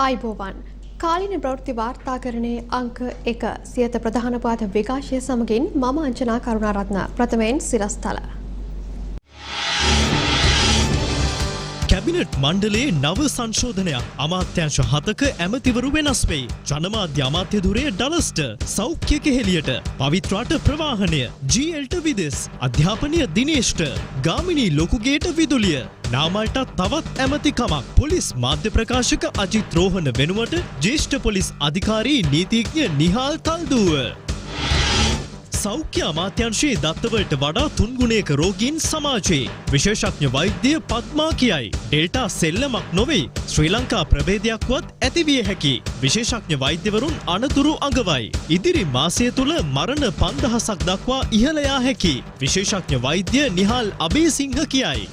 ආයිබෝවන් කාලින ප්‍රවෘත්ති වාර්තාකරණයේ අංක 1 සියත ප්‍රධාන පාත විකාශය සමගින් මම අංජනා කරුණාරත්න ප්‍රථමයෙන් සිරස්තල කැබිනට් මණ්ඩලයේ නව සංශෝධනයක් අමාත්‍යාංශ 7ක ඇමතිවරු වෙනස් වෙයි. ජනමාධ්‍ය අමාත්‍ය ධුරය ඩලස්ට සෞඛ්‍ය කෙහෙලියට පවිත්‍රාට ප්‍රවාහනය ජීඑල්ට විදෙස් අධ්‍යාපනය දිනේෂ්ට ගාමිණී ලොකුගේට විදුලිය නාමල්ට තවත් ඇමතිකමක් පොලිස් මාධ්‍ය ප්‍රකාශක අජිත් රෝහණ වෙනුවට ජ්‍යෙෂ්ඨ පොලිස් අධිකාරී නීතිඥ නිහාල් තල්දුව සෞඛ්‍ය අමාත්‍යංශයේ දත්තවලට වඩා 3 ගුණයක රෝගීන් සමාජයේ විශේෂඥ වෛද්‍ය පද්මා කියයි ඩෙල්ටා සෙල්ලමක් නොවේ ශ්‍රී ලංකා ප්‍රභේදයක්වත් ඇතිවිය හැකි විශේෂඥ වෛද්‍යවරුන් අනතුරු අඟවයි ඉදිරි මාසය තුල මරණ 5000ක් දක්වා ඉහළ යා හැකි විශේෂඥ වෛද්‍ය නිහාල් අබේසිංහ කියයි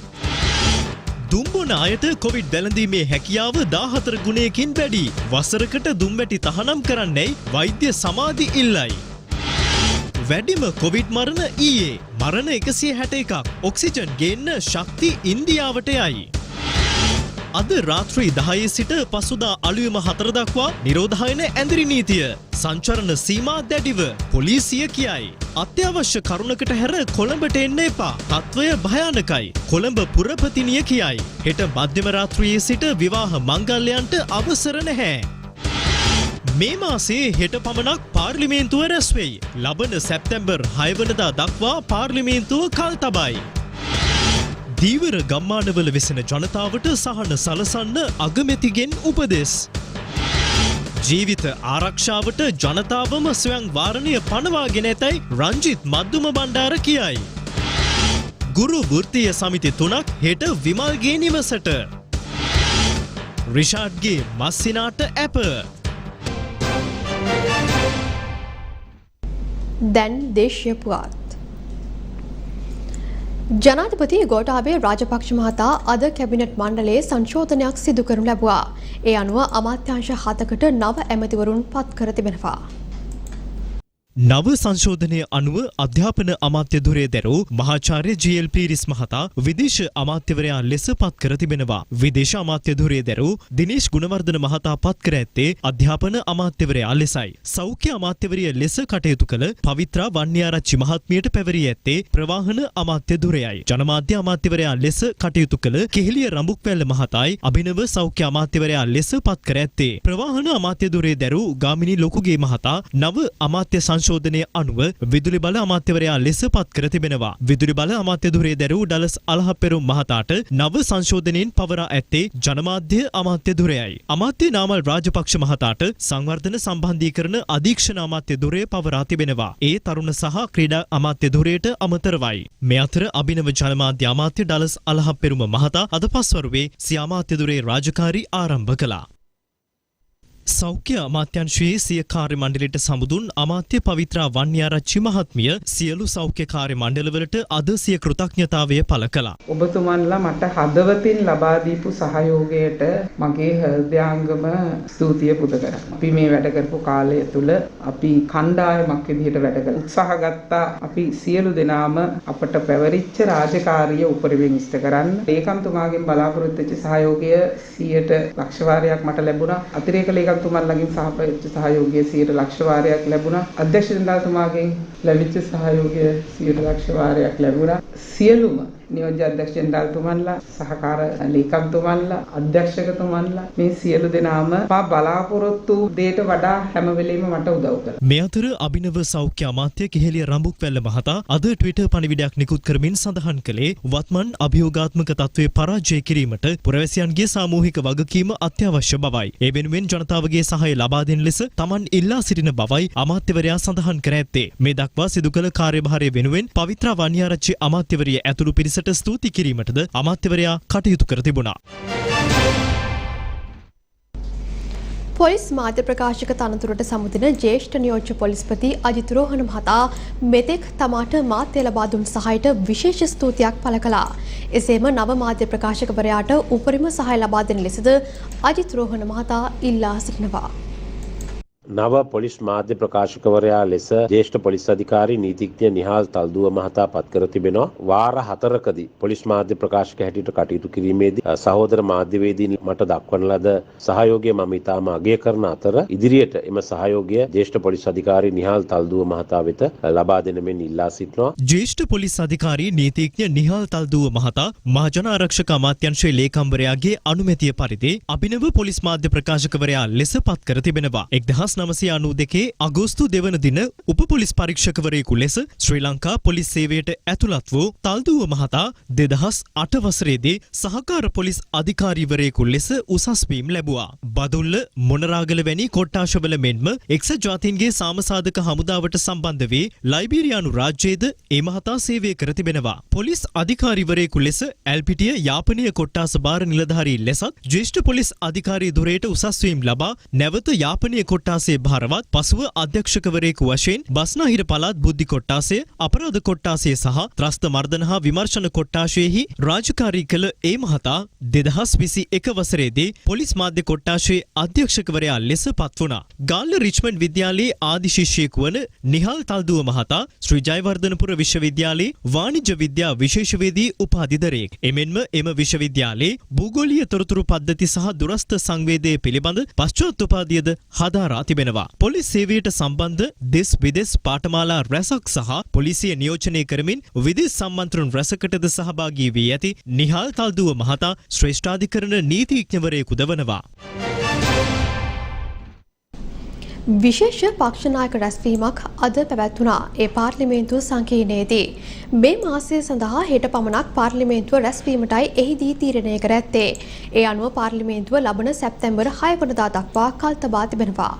දුම්බොන අයට කොවිඩ් වැළඳීමේ හැකියාව 14 ගුණයකින් වැඩි වසරකට දුම්වැටි තහනම් කරන්නයි වෛද්‍ය සමාධි ඉල්ලයි වැඩිම කොවිඩ් මරණ ඊයේ මරණ 161ක් ඔක්සිජන් ගේන්න ශක්ති ඉන්දියාවට යයි. අද රාත්‍රී 10 සිට පසුදා අලුයම 4 දක්වා නිරෝධායන ඇඳිරි නීතිය සංචරණ සීමා දැඩිව පොලිසිය කියයි. අත්‍යවශ්‍ය කරුණකට හැර කොළඹට එන්න එපා. තත්වය භයානකයි. කොළඹ පුරපතිනිය කියයි. හෙට මධ්‍යම රාත්‍රියේ සිට විවාහ මංගල්‍යයන්ට අවසර නැහැ. මේ මාසේ හෙට පමණක් පාර්ලිමේන්තුව රැස් වෙයි. ලබන සැප්තැම්බර් 6 වෙනිදා දක්වා පාර්ලිමේන්තුව කල් තබයි. දීවර ගම්මානවල වෙසෙන ජනතාවට සහන සලසන්න අගමැතිගෙන් උපදෙස්. ජීවිත ආරක්ෂාවට ජනතාවම ස්වයං වාරණය පනවාගෙන ඇතැයි රංජිත් මද්දුම බණ්ඩාර කියයි. ගුරු වෘත්තීය සමිති 3ක් හෙට විමල්ගේ නිවසට. රිෂාඩ්ගේ මස්සිනාට ඇප දැන් දේශීය පුවත් ජනාධිපති ගෝඨාභය රාජපක්ෂ මහතා අද කැබිනට් මණ්ඩලයේ සංශෝධනයක් සිදු කරනු ලැබුවා. ඒ අනුව අමාත්‍යාංශ 7කට නව ඇමතිවරුන් පත් කර තිබෙනවා. නව සංශෝධනය අනුව අධ්‍යාපන අමාත්‍ය ධුරය දැරූ මහාචාර්ය ජී.එල්. පීරිස් මහතා විදේශ අමාත්‍යවරයා ලෙස පත් කර තිබෙනවා. විදේශ අමාත්‍ය ධුරය දැරූ දිනේෂ් ගුණවර්ධන මහතා පත් කර ඇත්තේ අධ්‍යාපන අමාත්‍යවරයා ලෙසයි. සෞඛ්‍ය අමාත්‍යවරිය ලෙස කටයුතු කළ පවිත්‍රා වන්නිආරච්චි මහත්මියට පැවරී ඇත්තේ ප්‍රවාහන අමාත්‍ය ධුරයයි. ජනමාධ්‍ය අමාත්‍යවරයා ලෙස කටයුතු කළ කෙහෙලිය රඹුක්වැල්ල මහතායි අභිනව සෞඛ්‍ය අමාත්‍යවරයා ලෙස පත් කර ඇත්තේ. ප්‍රවාහන අමාත්‍ය ධුරය දැරූ ගාමිණී ලොකුගේ මහතා නව අමාත්‍ය සංශෝධනය අනුව විදුලි බල අමාත්‍යවරයා ලෙස පත් කර තිබෙනවා. විදුලි බල අමාත්‍ය ධුරය දැරූ ඩලස් අලහප්පෙරුම් මහතාට නව සංශෝධනයෙන් පවරා ඇත්තේ ජනමාධ්‍ය අමාත්‍ය ධුරයයි. අමාත්‍ය නාමල් රාජපක්ෂ මහතාට සංවර්ධන සම්බන්ධීකරණ අධීක්ෂණ අමාත්‍ය ධුරය පවරා තිබෙනවා. ඒ තරුණ සහ ක්‍රීඩා අමාත්‍ය ධුරයට අමතරවයි. මේ අතර අභිනව ජනමාධ්‍ය අමාත්‍ය ඩලස් අලහප්පෙරුම මහතා අද පස්වරුවේ සිය අමාත්‍ය ධුරයේ රාජකාරී ආරම්භ කළා. සෞඛ්‍ය අමාත්‍යංශයේ සිය කාර්ය මණ්ඩලයට සමුදුන් අමාත්‍ය පවිත්‍රා වන්නිආරච්චි මහත්මිය සියලු සෞඛ්‍ය කාර්ය මණ්ඩලවලට අද සිය කෘතඥතාවය පළ කළා. ඔබතුමන්ලා මට හදවතින් ලබා දීපු සහයෝගයට මගේ හෘදයාංගම ස්තුතිය පුද කරනවා. අපි මේ වැඩ කරපු කාලය තුල අපි කණ්ඩායමක් විදිහට වැඩ කළා. උත්සාහ ගත්තා අපි සියලු දෙනාම අපට පැවරිච්ච රාජකාරිය උපරිමයෙන් ඉෂ්ට කරන්න. ඒකම්තුමාගෙන් බලාපොරොත්තු වෙච්ච සහයෝගය 100ට ලක්ෂ වාරයක් මට ලැබුණා. අතිරේක තුමන්ලගෙන් සහයෝගය 100 ලක්ෂ වාරයක් ලැබුණා. අධ්‍යක්ෂ ජනරාල්තුමාගෙන් ලැබිච්ච සහයෝගය 100 ලක්ෂ වාරයක් ලැබුණා. සියලුම නියෝජ්‍ය අධ්‍යක්ෂ ජනරාල්තුමන්ලා සහකාර ලේකම්තුමන්ලා අධ්‍යක්ෂකතුමන්ලා මේ සියලු දෙනාම බලාපොරොත්තු දෙයට වඩා හැම වෙලෙම මට උදව් කළා. මේ අතර අභිනව සෞඛ්‍ය අමාත්‍ය කෙහෙලිය රඹුක්වැල්ල මහතා අද ට්විටර් පණිවිඩයක් නිකුත් කරමින් සඳහන් කළේ වත්මන් අභියෝගාත්මක තත්ත්වයේ පරාජය කිරීමට පුරවැසියන්ගේ සාමූහික වගකීම අත්‍යවශ්‍ය බවයි. ඒ වෙනුවෙන් ජනතාවගේ සහාය ලබා දෙන ලෙස Taman ඉල්ලා සිටින බවයි අමාත්‍යවරයා සඳහන් කර ඇත්තේ. මේ දක්වා සිදු කළ කාර්යභාරය වෙනුවෙන් පවිත්‍රා වන්නිආරච්චි අමාත්‍යවරිය ඇතුළු පිරිසට ස්තුති කිරීමටද අමාත්‍යවරයා කටයුතු කර තිබුණා. පොලිස් මාධ්‍ය ප්‍රකාශක තනතුරට සමුදින ජ්‍යෙෂ්ඨ නියෝජ්‍ය පොලිස්පති අජිත් රෝහණ මහතා මෙතෙක් තමාට මාධ්‍ය ලබා දුන් සහායට විශේෂ ස්තුතියක් පළ කළා. එසේම නව මාධ්‍ය ප්‍රකාශකවරයාට උපරිම සහාය ලබා දෙන ලෙසද අජිත් රෝහණ මහතා ඉල්ලා සිටිනවා. නව පොලිස් මාධ්‍ය ප්‍රකාශකවරයා ලෙස ජ්‍යෙෂ්ඨ පොලිස් අධිකාරී නීතිඥ නිහාල් තල්දුව මහතා පත් කර තිබෙනවා. වාර 4කදී පොලිස් මාධ්‍ය ප්‍රකාශක හැටියට කටයුතු කිරීමේදී සහෝදර මාධ්‍යවේදීන් මට දක්වන ලද සහයෝගය මම ඉතාම අගය කරන අතර ඉදිරියට එම සහයෝගය ජ්‍යෙෂ්ඨ පොලිස් අධිකාරී නිහාල් තල්දුව මහතා වෙත ලබා දෙන මෙන් ඉල්ලා සිටිනවා. ජ්‍යෙෂ්ඨ පොලිස් අධිකාරී නීතිඥ නිහාල් තල්දුව මහතා මහජන ආරක්ෂක අමාත්‍යාංශයේ ලේකම්වරයාගේ අනුමැතිය පරිදි අභිනව පොලිස් මාධ්‍ය ප්‍රකාශකවරයා ලෙස පත් කර තිබෙනවා. 1992 අගෝස්තු 2 වන දින උප පොලිස් පරීක්ෂකවරයෙකු ලෙස ශ්‍රී ලංකා පොලිස් සේවයට ඇතුළත් වූ තල්දුව මහතා 2008 වසරේදී සහකාර පොලිස් අධිකාරීවරයෙකු ලෙස උසස් වීම ලැබුවා. බදුල්ල මොනරාගල වැනි කොට්ටාශවල මෙන්ම එක්සත් ජාතීන්ගේ සාමසාධක හමුදාවට සම්බන්ධ වී ලයිබීරියානු රාජ්‍යයේද ඒ මහතා සේවය කර තිබෙනවා. පොලිස් අධිකාරීවරයෙකු ලෙස ඇල්පිටිය යාපනීය කොට්ටාස භාර නිලධාරී ලෙසත් ජ්‍යෙෂ්ඨ පොලිස් අධිකාරී ධුරයට උසස් වීම ලබා නැවත යාපනීය කොට්ටාසේ භාරවත් පසුව අධ්‍යක්ෂකවරයෙකු වශයෙන් බස්නාහිර පළාත් බුද්ධි කොට්ටාසය අපරාධ කොට්ටාසය සහ ත්‍රස්ත මර්දන හා විමර්ශන කොට්ටාශයෙහි රාජකාරී කළ ඒ මහතා 2021 වසරේදී පොලිස් මාධ්‍ය කොට්ටාශයේ අධ්‍යක්ෂකවරයා ලෙස පත් වුණා. ගාල්ල රිච්මන්ඩ් විද්‍යාලයේ ආදි ශිෂ්‍යයෙකු වන නිහාල් තල්දුව මහතා ශ්‍රී ජයවර්ධනපුර විශ්වවිද්‍යාලයේ වාණිජ්‍ය විද්‍යා විශේෂවේදී උපාධිධරයෙක්. එමෙන්ම එම විශ්වවිද්‍යාලයේ භූගෝලීය තොරතුරු පද්ධති සහ දුරස්ථ සංවේදය පිළිබඳ පශ්චාත් උපාධියද හදාරා තිබෙනවා. පොලිස් සේවයට සම්බන්ධ දෙස් විදෙස් පාඨමාලා රැසක් සහ පොලිසිය නියෝජනය කරමින් විදෙස් සම්මන්ත්‍රණ රැසකටද සහභාගී වී ඇති නිහාල් තල්දුව මහතා ශ්‍රේෂ්ඨාධිකරණ නීතිඥවරයෙකුද වනවා. විශේෂ පක්ෂනායක රැස්වීමක් අද පැවැත්වුණා. ඒ පාර්ලිමේන්තුව සංකීර්ණයේදී මේ මාසය සඳහා හෙට පමණක් පාර්ලිමේන්තුව රැස්වීමටයි එහිදී තීරණය කර ඇත්තේ. ඒ අනුව පාර්ලිමේන්තුව ලබන සැප්තැම්බර් 6 වනදා දක්වා කල් තබා තිබෙනවා.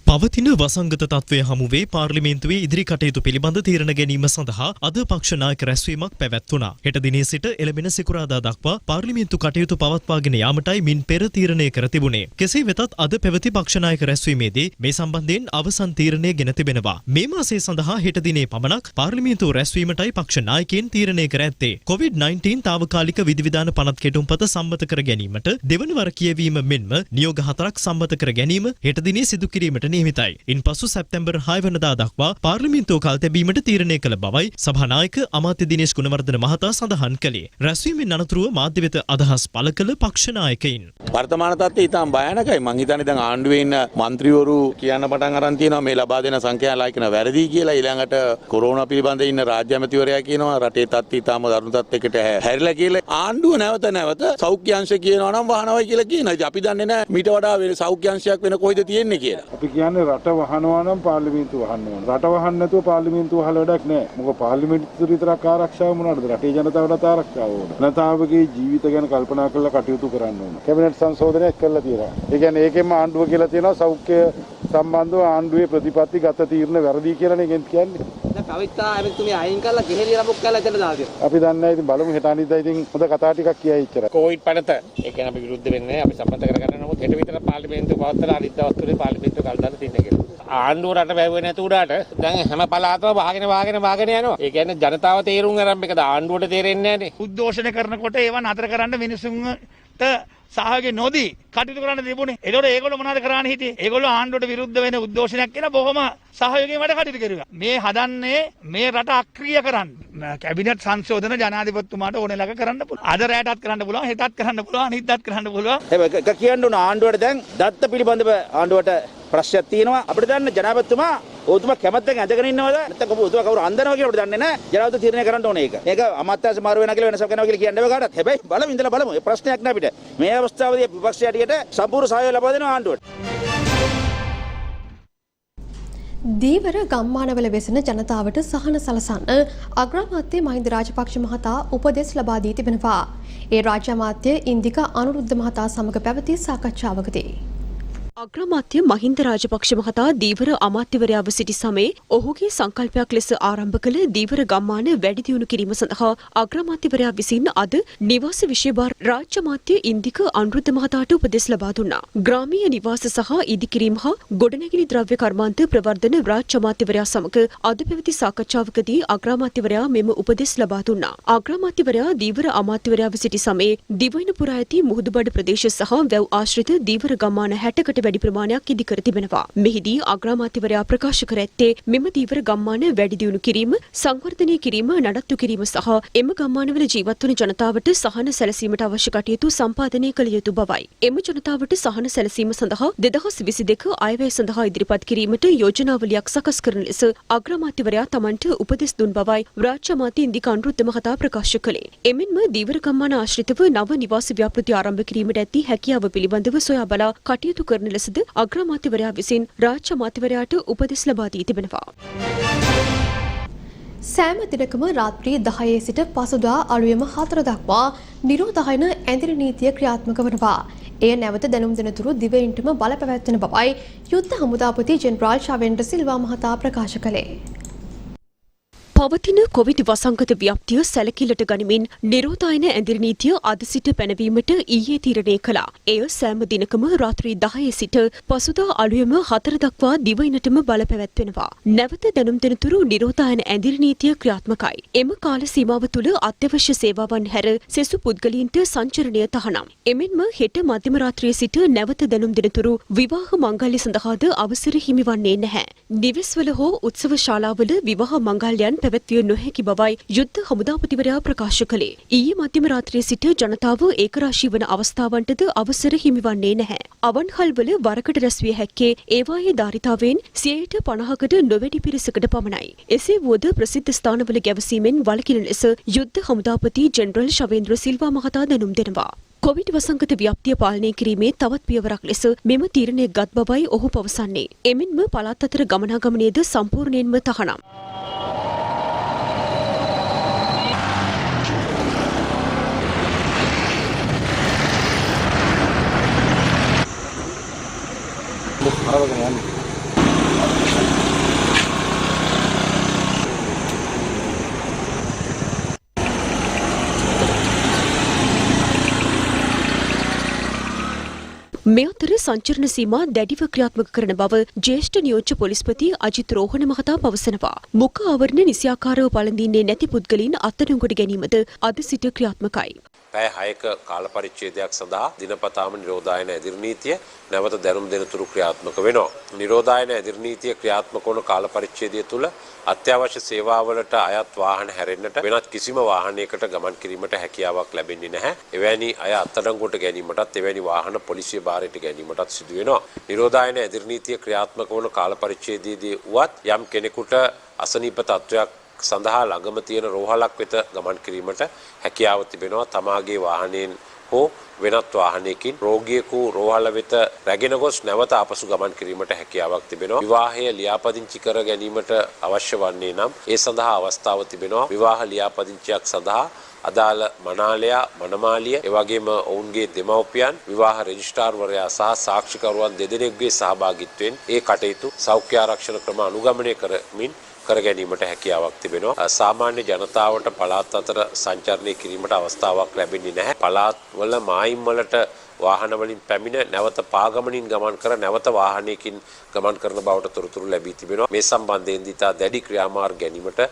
පවතින වසංගත තත්ත්වය හමුවේ පාර්ලිමේන්තුවේ ඉදිරි කටයුතු පිළිබඳ තීරණ ගැනීම සඳහා අද පක්ෂ නායක රැස්වීමක් පැවැත්වුණා. හෙට දිනේ සිට එළඹෙන සිකුරාදා දක්වා පාර්ලිමේන්තු කටයුතු පවත්වාගෙන යාමටයි මින් පෙර තීරණය කර තිබුණේ. කෙසේ වෙතත් අද පැවති පක්ෂ නායක රැස්වීමේදී මේ සම්බන්ධයෙන් අවසන් තීරණය ගෙන තිබෙනවා. මේ මාසයේ සඳහා හෙට දිනේ පමණක් පාර්ලිමේන්තුව රැස්වීමටයි පක්ෂ නායකයන් තීරණය කර ඇත්තේ. COVID-19 තාවකාලික විධිවිධාන පනත් කෙටුම්පත සම්මත කර ගැනීමට දෙවන වර කියවීම මෙන්ම නියෝග 4ක් සම්මත කර ගැනීම හෙට දිනේ සිදු කිරීමට නියමිතයි. ඉන්පසු සැප්තැම්බර් 6 වනදා දක්වා පාර්ලිමේන්තුව කල් තැබීමට තීරණය කළ බවයි සභානායක අමාත්‍ය දිනේෂ් ගුණවර්ධන මහතා සඳහන් කළේ. රැස්වීමෙන් අනතුරුව මාධ්‍ය වෙත අදහස් පළ කළ පක්ෂ නායකයින්. වර්තමාන තත්ත්වය ඉතාම භයානකයි. මං හිතන්නේ දැන් ආණ්ඩුවේ ඉන්න മന്ത്രിවරු කියන්න පටන් අරන් තියෙනවා මේ ලබා දෙන සංඛ්‍යා ලයිකන වැරදි කියලා. ඊළඟට කොරෝනා පිළිබඳ ඉන්න රාජ්‍ය ඇමතිවරයා කියනවා රටේ තත්ත්වය ඉතාම දරුණු තත්ත්වයකට හැරිලා කියලා. ආණ්ඩුව නැවත සෞඛ්‍ය අංශ කියනවා නම් වහනවයි කියලා කියනවා. ඉතින් අපි දන්නේ නැහැ මීට වඩා වෙන සෞඛ්‍ය අංශයක් වෙන කොයිද තියෙන්නේ කියලා. අපි කියන්නේ රට වහනවා නම් පාර්ලිමේන්තුව වහන්න ඕන. රට වහන්න නැතුව පාර්ලිමේන්තුව වහල වැඩක් නැහැ. මොකද පාර්ලිමේන්තුව විතරක් ආරක්ෂාව මොනවද? රටේ ජනතාවටත් ආරක්ෂාව ඕන. ජනතාවගේ ජීවිත ගැන කල්පනා කරලා කටයුතු කරන්න ඕන. කැබිනට් සංශෝධනයක් කළා තියෙනවා. ඒ කියන්නේ ඒකෙන්ම ආණ්ඩුව කියලා තියෙනවා සෞඛ්‍ය සම්බන්ධව ආණ්ඩුවේ ප්‍රතිපත්ති ගත තීරණ වැරදි කියලානේ ඒකෙන් කියන්නේ. දැන් කවිතා ඇමතුමිය අයින් කරලා ගෙහෙලිය ලබුක් කරලා එතන දාලා තියෙනවා. අපි දන්නේ නැහැ ඉතින් බලමු හෙට අනිද්දා ඉතින් හොඳ කතා ටිකක් කියයි ඉච්චරයි. කොවිඩ් පනත ඒක ගැන අපි විරුද්ධ වෙන්නේ අපි සම්මත කරගන්න නමුත් හෙට විතර පාර්ලිමේන්තුව පවත්වලා අනිද්දා වස්තුවේ පාර්ලිමේන්තුව කල් දාලා තින්නේ කියලා. ආණ්ඩුව රට වැවෙන්නේ නැතු උඩට දැන් හැම පළාතම වහගෙන යනවා. ඒ කියන්නේ ජනතාව තේරුම් ගන්න මේකද ආණ්ඩුවට තේරෙන්නේ නැහැනේ. උද්ඝෝෂණ කරනකොට ඒවා නතර කරන්න මිනිසුන්ට සහයෝගය නොදී කටයුතු කරන්න තිබුණේ. ඒකෝට ඒගොල්ලෝ මොනවද කරන්නේ හිටියේ? ඒගොල්ලෝ ආණ්ඩුවට විරුද්ධ වෙන උද්ඝෝෂණයක් කියන බොහොම සහයෝගයෙන් වැඩ කටයුතු කරුවා. මේ හදන්නේ මේ රට අක්‍රිය කරන්න. කැබිනට් සංශෝධන ජනාධිපතිතුමාට ඕනෙලක කරන්න පුළුවන්. අද රැටත් කරන්න පුළුවන්, හෙටත් කරන්න පුළුවන්, අනිද්දාත් කරන්න පුළුවන්. ඒක කියන්න ඕන ආණ්ඩුවට දැන් දත්ත පිළිබඳව ආණ්ඩුවට ප්‍රශ්නයක් තියෙනවා. අපිට දැන් ජනාධිපතිතුමා ඔබතුමා කැමැත්තෙන් ඇදගෙන ඉන්නවද? නැත්නම් ඔබතුමා කවුරු අන්දනවා කියලා අපිට දන්නේ නැහැ. ජනාධිපති තීරණය කරන්න ඕනේ ඒක. මේක අමාත්‍යාංශ මාරු වෙනවා කියලා වෙනසක් කරනවා කියලා කියන්නේ කාටවත්. හැබැයි බලමු ඉඳලා බලමු. ඒ ප්‍රශ්නයක් නෑ අපිට. මේ අවස්ථාවේදී විපක්ෂ යටියට සම්පූර්ණ සහයෝගය ලබා දෙනවා ආණ්ඩුවට. දීවර ගම්මානවල වෙසෙන ජනතාවට සහන සලසන්න අග්‍රාමාත්‍ය මහින්ද රාජපක්ෂ මහතා උපදෙස් ලබා දී තිබෙනවා. ඒ රාජ්‍ය අමාත්‍ය ඉන්දික අනුරුද්ධ මහතා සමග පැවති සාකච්ඡාවකදී අග්‍රාමාත්‍ය මහින්ද රාජපක්ෂ මහතා දීවර අමාත්‍යවරයාව සිටි සමයේ ඔහුගේ සංකල්පයක් ලෙස ආරම්භ කළ දීවර ගම්මාන වැඩි දියුණු කිරීම සඳහා අග්‍රාමාත්‍යවරයා විසින් අද නිවාස විශේෂ රාජ්‍ය අමාත්‍ය ඉන්දික අනුරුද්ධ මහතාට උපදෙස් ලබා දුන්නා. ග්‍රාමීය නිවාස සහ ඉදිකිරීම හා ගොඩනැගිලි ද්‍රව්‍ය කර්මාන්ත ප්‍රවර්ධන රාජ්‍ය අමාත්‍යවරයා සමග අද පැවති සාකච්ඡාවකදී අග්‍රාමාත්‍යවරයා මෙම උපදෙස් ලබා දුන්නා. අග්‍රාමාත්‍යවරයා දීවර අමාත්‍යවරයාව සිටි සමයේ දිවයින පුරා ඇති මුහුදුබඩ ප්‍රදේශ සහ වැව් ආශ්‍රිත දීවර ගම්මාන 60කට වැඩි ප්‍රමාණයක් ඉදිකර තිබෙනවා. මෙහිදී අග්‍රාමාත්‍යවරයා ප්‍රකාශ කර ඇත්තේ මෙම දීවර ගම්මාන වැඩි දියුණු කිරීම, සංවර්ධනය කිරීම, නඩත්තු කිරීම සහ එම ගම්මානවල ජීවත් වන ජනතාවට සහන සැලසීමට අවශ්‍ය කටයුතු සම්පාදනය කළ යුතු බවයි. එම ජනතාවට සහන සැලසීම සඳහා 2022 අයවැය සඳහා ඉදිරිපත් කිරීමට යෝජනාවලියක් සකස් කරන ලෙස අග්‍රාමාත්‍යවරයා තමන්ට උපදෙස් දුන් බවයි රාජ්‍ය අමාත්‍ය ඉන්දික අනුරුද්ධ මහතා ප්‍රකාශ කළේ. එමෙන්ම දීවර ගම්මාන ආශ්‍රිතව නව නිවාස ව්‍යාපෘති ආරම්භ කිරීමට ඇති හැකියාව පිළිබඳව සොයා බලා කටයුතු කරන ලෙසද අග්‍රාමාත්‍යවරයා විසින් රාජ්‍ය අමාත්‍යවරයාට උපදෙස් ලබා දී තිබෙනවා. සෑම දිනකම රාත්‍රී 10 සිට පසුදා අලුයම 4 දක්වා නිරෝධායන ඇඳිරි නීතිය ක්‍රියාත්මක වනවා. එය නැවත දැනුම් දෙනතුරු දිවයින්ටම බල පැවැත්වෙන බවයි යුද්ධ හමුදාපති ජෙනරාල් ශවෙන්ද්‍ර සිල්වා මහතා ප්‍රකාශ කළේ. පවතින කොවිඩ් වසංගත ව්‍යාප්තිය සැලකිල්ලට ගනිමින් නිරෝධායන ඇඳිරි නීතිය අද සිට පැනවීමට ඊයේ තීරණය කළා. එය සෑම දිනකම රාත්‍රී 10 සිට පසුදා අලුයම 4 දක්වා දිවයිනටම බල පැවැත්වෙනවා. නැවත දැනුම් දෙනතුරු නිරෝධායන ඇඳිරි නීතිය ක්‍රියාත්මකයි. එම කාල සීමාව තුළ අත්‍යවශ්‍ය සේවාවන් හැර සෙසු පුද්ගලයන්ට සංචරණය තහනම්. එමෙන්ම හෙට මධ්‍යම රාත්‍රියේ සිට නැවත දැනුම් දෙනතුරු විවාහ මංගල්‍ය සඳහාද අවසර හිමිවන්නේ නැහැ. නිවෙස්වල හෝ උත්සව ශාලාවල විවාහ මංගල්‍යයන් පැවැත්විය නොහැකි බවයි යුද්ධ හමුදාපතිවරයා ප්‍රකාශ කළේ. ඊයේ මධ්‍යම රාත්‍රියේ සිට ජනතාව ඒකරාශී වන අවස්ථාවන්ටද අවසර හිමිවන්නේ නැහැ. අවන්හල්වල වරකට රැස්විය හැක්කේ ඒවායේ ධාරිතාවෙන් 50%කට නොවැඩි පිරිසකට පමණයි. එසේ වුවද ප්‍රසිද්ධ ස්ථානවල ගැවසීමෙන් වළකින ලෙස යුද්ධ හමුදාපති ජෙනරල් ශවේන්ද්‍ර සිල්වා මහතා දැනුම් දෙනවා. කොවිඩ් වසංගත ව්‍යාප්තිය පාලනය කිරීමේ තවත් පියවරක් ලෙස මෙම තීරණය ගත් බවයි ඔහු පවසන්නේ. එමෙන්ම පළාත් අතර ගමනාගමනයේද සම්පූර්ණයෙන්ම තහනම්. මේ අතර සංචරණ සීමා දැඩිව ක්‍රියාත්මක කරන බව ජ්‍යෙෂ්ඨ නියෝජ්‍ය පොලිස්පති අජිත් රෝහණ මහතා පවසනවා. මුඛ ආවරණ නිසියාකාරව පළඳින්නේ නැති පුද්ගලයන් අත්අඩංගුවට ගැනීමද අද සිට ක්‍රියාත්මකයි. පැය 6ක කාල පරිච්ඡේදයක් සඳහා දිනපතාම නිරෝධායන ඇදිරි නීතිය නැවත දැනුම් දෙනතුරු ක්‍රියාත්මක වෙනවා. නිරෝධායන ඇදිරි නීතිය ක්‍රියාත්මක වන කාල පරිච්ඡේදය තුළ අත්‍යවශ්‍ය සේවාවලට අයත් වාහන හැරෙන්නට වෙනත් කිසිම වාහනයකට ගමන් කිරීමට හැකියාවක් ලැබෙන්නේ නැහැ. එවැනි අය අත්අඩංගුවට ගැනීමටත් එවැනි වාහන පොලිසිය භාරයට ගැනීමටත් සිදු වෙනවා. නිරෝධායන ඇදිරි නීතිය ක්‍රියාත්මක වන කාල පරිච්ඡේදයේදී වුවත් යම් කෙනෙකුට අසනීප තත්වයක් සඳහා ළඟම තියෙන රෝහලක් වෙත ගමන් කිරීමට හැකියාව තිබෙනවා. තමාගේ වාහනයෙන් හෝ වෙනත් වාහනයකින් රෝගියෙකු රෝහල වෙත රැගෙන ගොස් නැවත ආපසු ගමන් කිරීමට හැකියාවක් තිබෙනවා. විවාහය ලියාපදිංචි කර ගැනීමට අවශ්‍ය වන්නේ නම් ඒ සඳහා අවස්ථාව තිබෙනවා. විවාහ ලියාපදිංචියක් සඳහා අදාළ මනාලයා මනමාලිය එවැගේම ඔවුන්ගේ දෙමව්පියන් විවාහ රෙජිස්ට්‍රාර්වරයා සහ සාක්ෂිකරුවන් දෙදෙනෙකුගේ සහභාගීත්වයෙන් ඒ කටයුතු සෞඛ්‍ය ආරක්ෂණ ක්‍රම අනුගමනය කරමින් කර ගැනීමට හැකියාවක් තිබෙනවා. සාමාන්‍ය ජනතාවට පළාත් අතර සංචරණය කිරීමට අවස්ථාවක් ලැබෙන්නේ නැහැ. පළාත් වල මායිම් වලට වාහන වලින් පැමිණ නැවත පාගමනින් ගමන් කර නැවත වාහනයකින් ගමන් කරන බවට තොරතුරු ලැබී තිබෙනවා. මේ සම්බන්ධයෙන් දිතා දැඩි ක්‍රියාමාර්ග ගැනීමට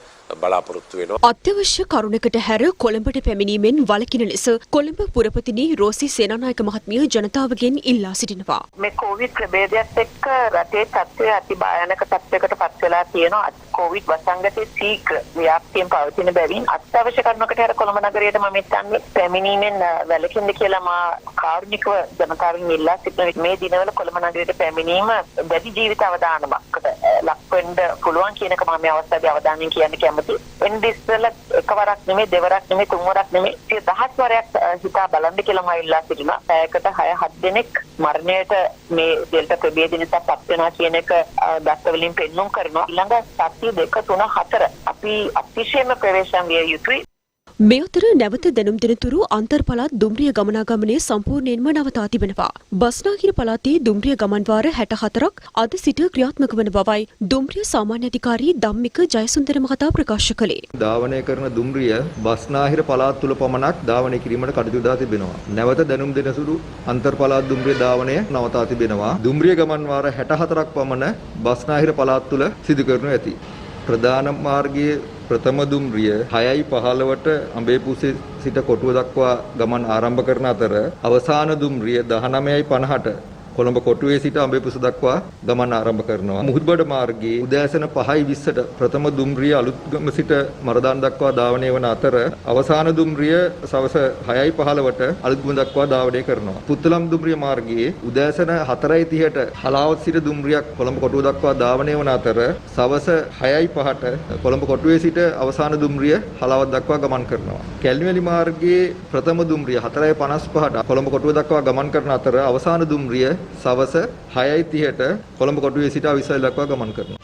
බලාපොරොත්තු වෙනවා. අත්‍යවශ්‍ය කරුණකට හැර කොළඹට පැමිණීමෙන් වළකින ලෙස කොළඹ පුරපතිනි රෝසි සේනානායක මහත්මිය ජනතාවගෙන් ඉල්ලා සිටිනවා. මේ කොවිඩ් ප්‍රභේදයත් එක්ක රටේ තත්ත්වය අති භයානක තත්ත්වයකට පත් වෙලා තියෙනවා. කොවිඩ් වසංගතයේ ශීඝ්‍ර ව්‍යාප්තියෙන් පවතින බැවින් අත්‍යවශ්‍ය කරුණකට හැර කොළඹ නගරයට මම හිතන්නේ පැමිණීමෙන් වැළකෙන්න කියලා මා කාරුණිකව ජනතාවගෙන් ඉල්ලා සිටින මේ දිනවල කොළඹ නගරයට පැමිණීම දැඩි ජීවිත අවදානමකට ලක් වෙන්න පුළුවන් කියන එක මම මේ අවස්ථාවේ අවධානයෙන් කියන්න කැමතියි. එන්නේ ඉස්සෙල්ලා එකවරක් නෙමෙයි දෙවරක් නෙමෙයි තුන්වරක් නෙමෙයි 10 වරයක් හිතා බලන්න කියලා මම ඉල්ලා සිටිනවා. පැයකට 6-7 දෙනෙක් මරණයට මේ ඩෙල්ටා ප්‍රභේදය නිසා පත් වෙනවා කියන එක දස්වලින් පෙන්වුම් කරනවා. ඊළඟ සතිය 2 3 4 අපි අතිශයම ප්‍රවේශම් විය යුතුයි. මේ අතර නැවත දැනුම් දෙනතුරු අන්තර් පළාත් දුම්රිය ගමනාගමනය සම්පූර්ණයෙන්ම නවතා තිබෙනවා. බස්නාහිර පළාතේ දුම්රිය ගමන් වාර 64ක් අද සිට ක්‍රියාත්මක වන බවයි දුම්රිය සාමාන්‍ය අධිකාරී ධම්මික ජයසුන්දර මහතා ප්‍රකාශ කළේ. ධාවනය කරන දුම්රිය බස්නාහිර පළාත් තුල පමණක් ධාවනය කිරීමට කටයුතු දා තිබෙනවා. නැවත දැනුම් දෙනසුළු අන්තර් පළාත් දුම්රිය ධාවනය නවතා තිබෙනවා. දුම්රිය ගමන් වාර 64ක් පමණ බස්නාහිර පළාත් තුල සිදු කරනු ඇති. ප්‍රධාන මාර්ගයේ ප්‍රථම දුම්රිය 6:15ට අඹේපුසේ සිට කොටුව දක්වා ගමන් ආරම්භ කරන අතර අවසාන දුම්රිය 19:50ට කොළඹ කොටුවේ සිට අඹේපුස දක්වා ගමන ආරම්භ කරනවා. මුහුදුබඩ මාර්ගයේ උදෑසන 5:20ට ප්‍රථම දුම්රිය අලුත්ගම සිට මරදාන දක්වා ධාවනය වන අතර අවසාන දුම්රිය සවස 6:15ට අලුත්ගම දක්වා ධාවනය කරනවා. පුත්තලම් දුම්රිය මාර්ගයේ උදෑසන 4:30ට හලාවත සිට දුම්රියක් කොළඹ කොටුව දක්වා ධාවනය වන අතර සවස 6:05ට කොළඹ කොටුවේ සිට අවසාන දුම්රිය හලාවත දක්වා ගමන් කරනවා. කැලණිවැලි මාර්ගයේ ප්‍රථම දුම්රිය 4:55ට කොළඹ කොටුව දක්වා ගමන් කරන අතර අවසාන දුම්රිය සවස 6:30ට කොළඹ කොටුවේ සිට අවිස්සල දක්වා ගමන් කරනවා.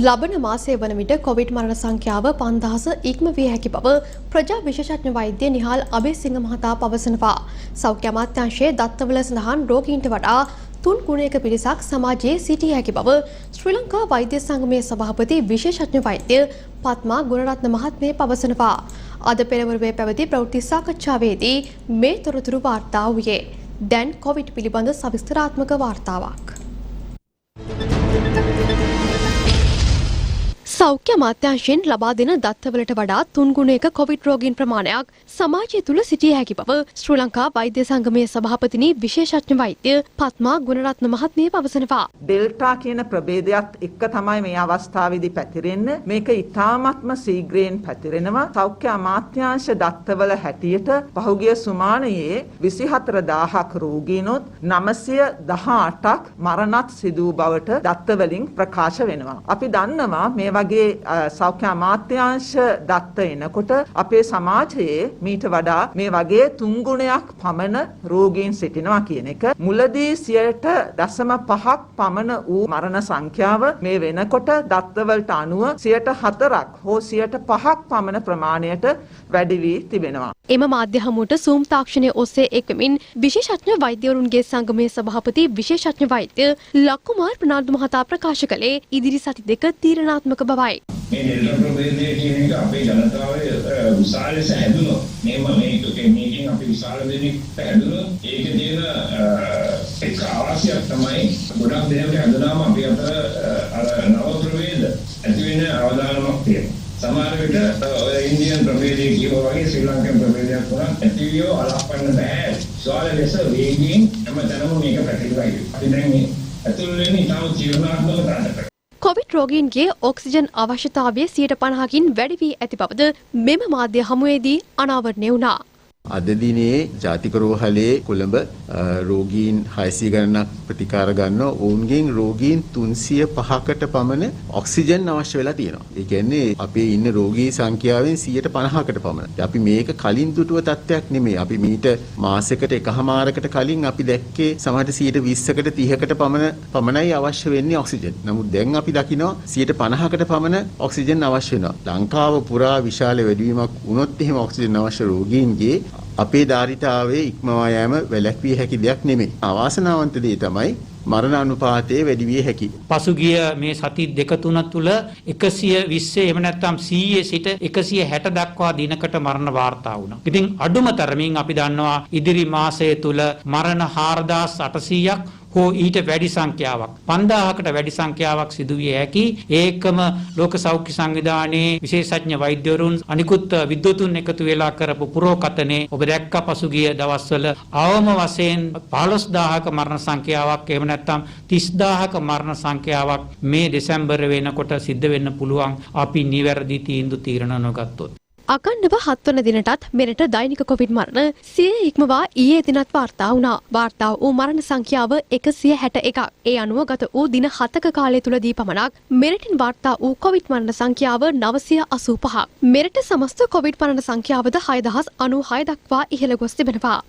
ලබන මාසයේ වන විට කොවිඩ් මරණ සංඛ්‍යාව 5000 ඉක්ම විය හැකි බව ප්‍රජා විශේෂඥ වෛද්‍ය නිහාල් අබේසිංහ මහතා පවසනවා. සෞඛ්‍ය අමාත්‍යාංශයේ දත්තවල සඳහන් රෝගීන්ට වඩා 3 ගුණයක පිරිසක් සමාජයේ සිටිය හැකි බව ශ්‍රී ලංකා වෛද්‍ය සංගමයේ සභාපති විශේෂඥ වෛද්‍ය පත්මා ගුණරත්න මහත්මිය පවසනවා. අද පෙරවරුවේ පැවති ප්‍රවෘත්ති සාකච්ඡාවේදී මේ තොරතුරු වාර්තා වූයේ. දැන් කොවිඩ් පිළිබඳ සවිස්තරාත්මක වාර්තාවක්. සෞඛ්‍ය අමාත්‍යාංශයෙන් ලබා දෙන දත්තවලට වඩා 3 ගුණයක කොවිඩ් රෝගීන් ප්‍රමාණයක් සමාජය තුළ සිටිය හැකි බව ශ්‍රී ලංකා වෛද්‍ය සංගමයේ සභාපතිනි විශේෂඥ වෛද්‍ය පත්මා ගුණරත්න මහත්මිය පවසනවා. ඩෙල්ටා කියන ප්‍රභේදයත් එක්ක තමයි මේ අවස්ථාවේදී පැතිරෙන්නේ. මේක ඉතාමත්ම ශීඝ්‍රයෙන් පැතිරෙනවා. සෞඛ්‍ය අමාත්‍යාංශ දත්තවල හැටියට පහුගිය සුමානයේ 24000ක් රෝගීනොත් 918ක් මරණත් සිදු බවට දත්තවලින් ප්‍රකාශ වෙනවා. අපි දන්නවා මේ වගේ සෞඛ්‍ය අමාත්‍යාංශ දත්ත එනකොට අපේ සමාජයේ මීට වඩා මේ වගේ 3 ගුණයක් පමණ රෝගීන් සිටිනවා කියන එක. මුලදී 0.5ක් පමණ වූ මරණ සංඛ්‍යාව මේ වෙනකොට දත්තවලට අනුව 0.4ක් හෝ 0.5ක් පමණ ප්‍රමාණයට වැඩි වී තිබෙනවා. එම මාධ්‍ය හමුවට සූම් තාක්ෂණය ඔස්සේ එක්වමින් විශේෂඥ වෛද්‍යවරුන්ගේ සංගමයේ සභාපති විශේෂඥ වෛද්‍ය ලක්කුමාර් ප්‍රනාන්දු මහතා ප්‍රකාශ කළේ ඉදිරි සති දෙක තීරණාත්මක බවයි. මේ ඩෙල්ටා ප්‍රභේදය කියන එක අපේ ජනතාවේ විශාල ලෙස හැදුණොත් මේකෙන් අපි විශාල දෙනෙක් හැදුණොත් ඒකේ තියෙන එක් අවශ්‍යයක් තමයි ගොඩක් දෙනෙක් හැදුනාම අපි අතර නව ප්‍රභේද ඇති වෙන අවදානමක් තියෙනවා. සමහර විට ඉන්දියන් ප්‍රභේදයේ කියව වගේ ශ්‍රී ලංකන් ප්‍රභේදයක් වුණා ඇතිවියෝ අලපන්න බෑ. සෝල ලෙස වේගයෙන් හැමතැනම මේක පැතිරෙයි. අපි දැන් මේ ඇතුළු වෙන්නේ ඊටම ජීවනාත්මක තාන්ත්‍රික කොවිඩ් රෝගීන්ගේ ඔක්සිජන් අවශ්‍යතාවය 50%කින් වැඩි වී ඇති බවද මෙම මාධ්‍ය හමුවේදී අනාවරණය වුණා. අද දිනේ ජාතික රෝහලේ කොළඹ රෝගීන් 600 ගණනක් ප්‍රතිකාර ගන්නවා. ඔවුන්ගෙන් රෝගීන් 305කට පමණ ඔක්සිජන් අවශ්‍ය වෙලා තියෙනවා. ඒ කියන්නේ අපේ ඉන්න රෝගී සංඛ්‍යාවෙන් 50%කට පමණ. අපි මේක කලින් දුටුව තත්ත්වයක් නෙමෙයි. අපි මීට මාසයකට එකහමාරකට කලින් අපි දැක්කේ සමහරට 120කට 30කට පමණයි අවශ්‍ය වෙන්නේ ඔක්සිජන්. නමුත් දැන් අපි දකිනවා 50%කට පමණ ඔක්සිජන් අවශ්‍ය වෙනවා. ලංකාව පුරා විශාල වැඩිවීමක් වුණොත් එහෙම ඔක්සිජන් අවශ්‍ය රෝගීන්ගේ අපේ ධාරිතාවේ ඉක්මවා යෑම වැළැක්විය හැකි දෙයක් නෙමෙයි. අවාසනාවන්ත දේ තමයි මරණ අනුපාතයේ වැඩි විය හැකි. පසුගිය මේ සති දෙක තුන තුල 120 එහෙම නැත්නම් 100 සිට 160 දක්වා දිනකට මරණ වාර්තා වුණා. ඉතින් අඩුම තරමින් අපි දන්නවා ඉදිරි මාසය තුල මරණ 4800ක් හෝ ඊට වැඩි සංඛ්‍යාවක් 5000කට වැඩි සංඛ්‍යාවක් සිදු විය හැකි. ඒකම ලෝක සෞඛ්‍ය සංවිධානයේ විශේෂඥ වෛද්‍යවරුන් අනිකුත් විද්වතුන් එකතු වෙලා කරපු පුරෝකතනේ ඔබ දැක්ක පසුගිය දවස්වල අවම වශයෙන් 15000ක මරණ සංඛ්‍යාවක් එහෙම නැත්නම් 30000ක මරණ සංඛ්‍යාවක් මේ දෙසැම්බර් වෙනකොට සිද්ධ වෙන්න පුළුවන් අපි නිවැරදි තීරණ නොගත්තොත්. අකණ්ඩව 7 වන දිනටත් මෙරට දෛනික කොවිඩ් මරණ 100 ඉක්මවා ඊයේ දිනත් වාර්තා වුණා. වාර්තා වූ මරණ සංඛ්‍යාව 161ක්. ඒ අනුව ගත වූ දින 7ක කාලය තුලදී පමණක් මෙරටින් වාර්තා වූ කොවිඩ් මරණ සංඛ්‍යාව 985ක්. මෙරට සමස්ත කොවිඩ් මරණ සංඛ්‍යාවද 6096 දක්වා ඉහළ ගොස් තිබෙනවා.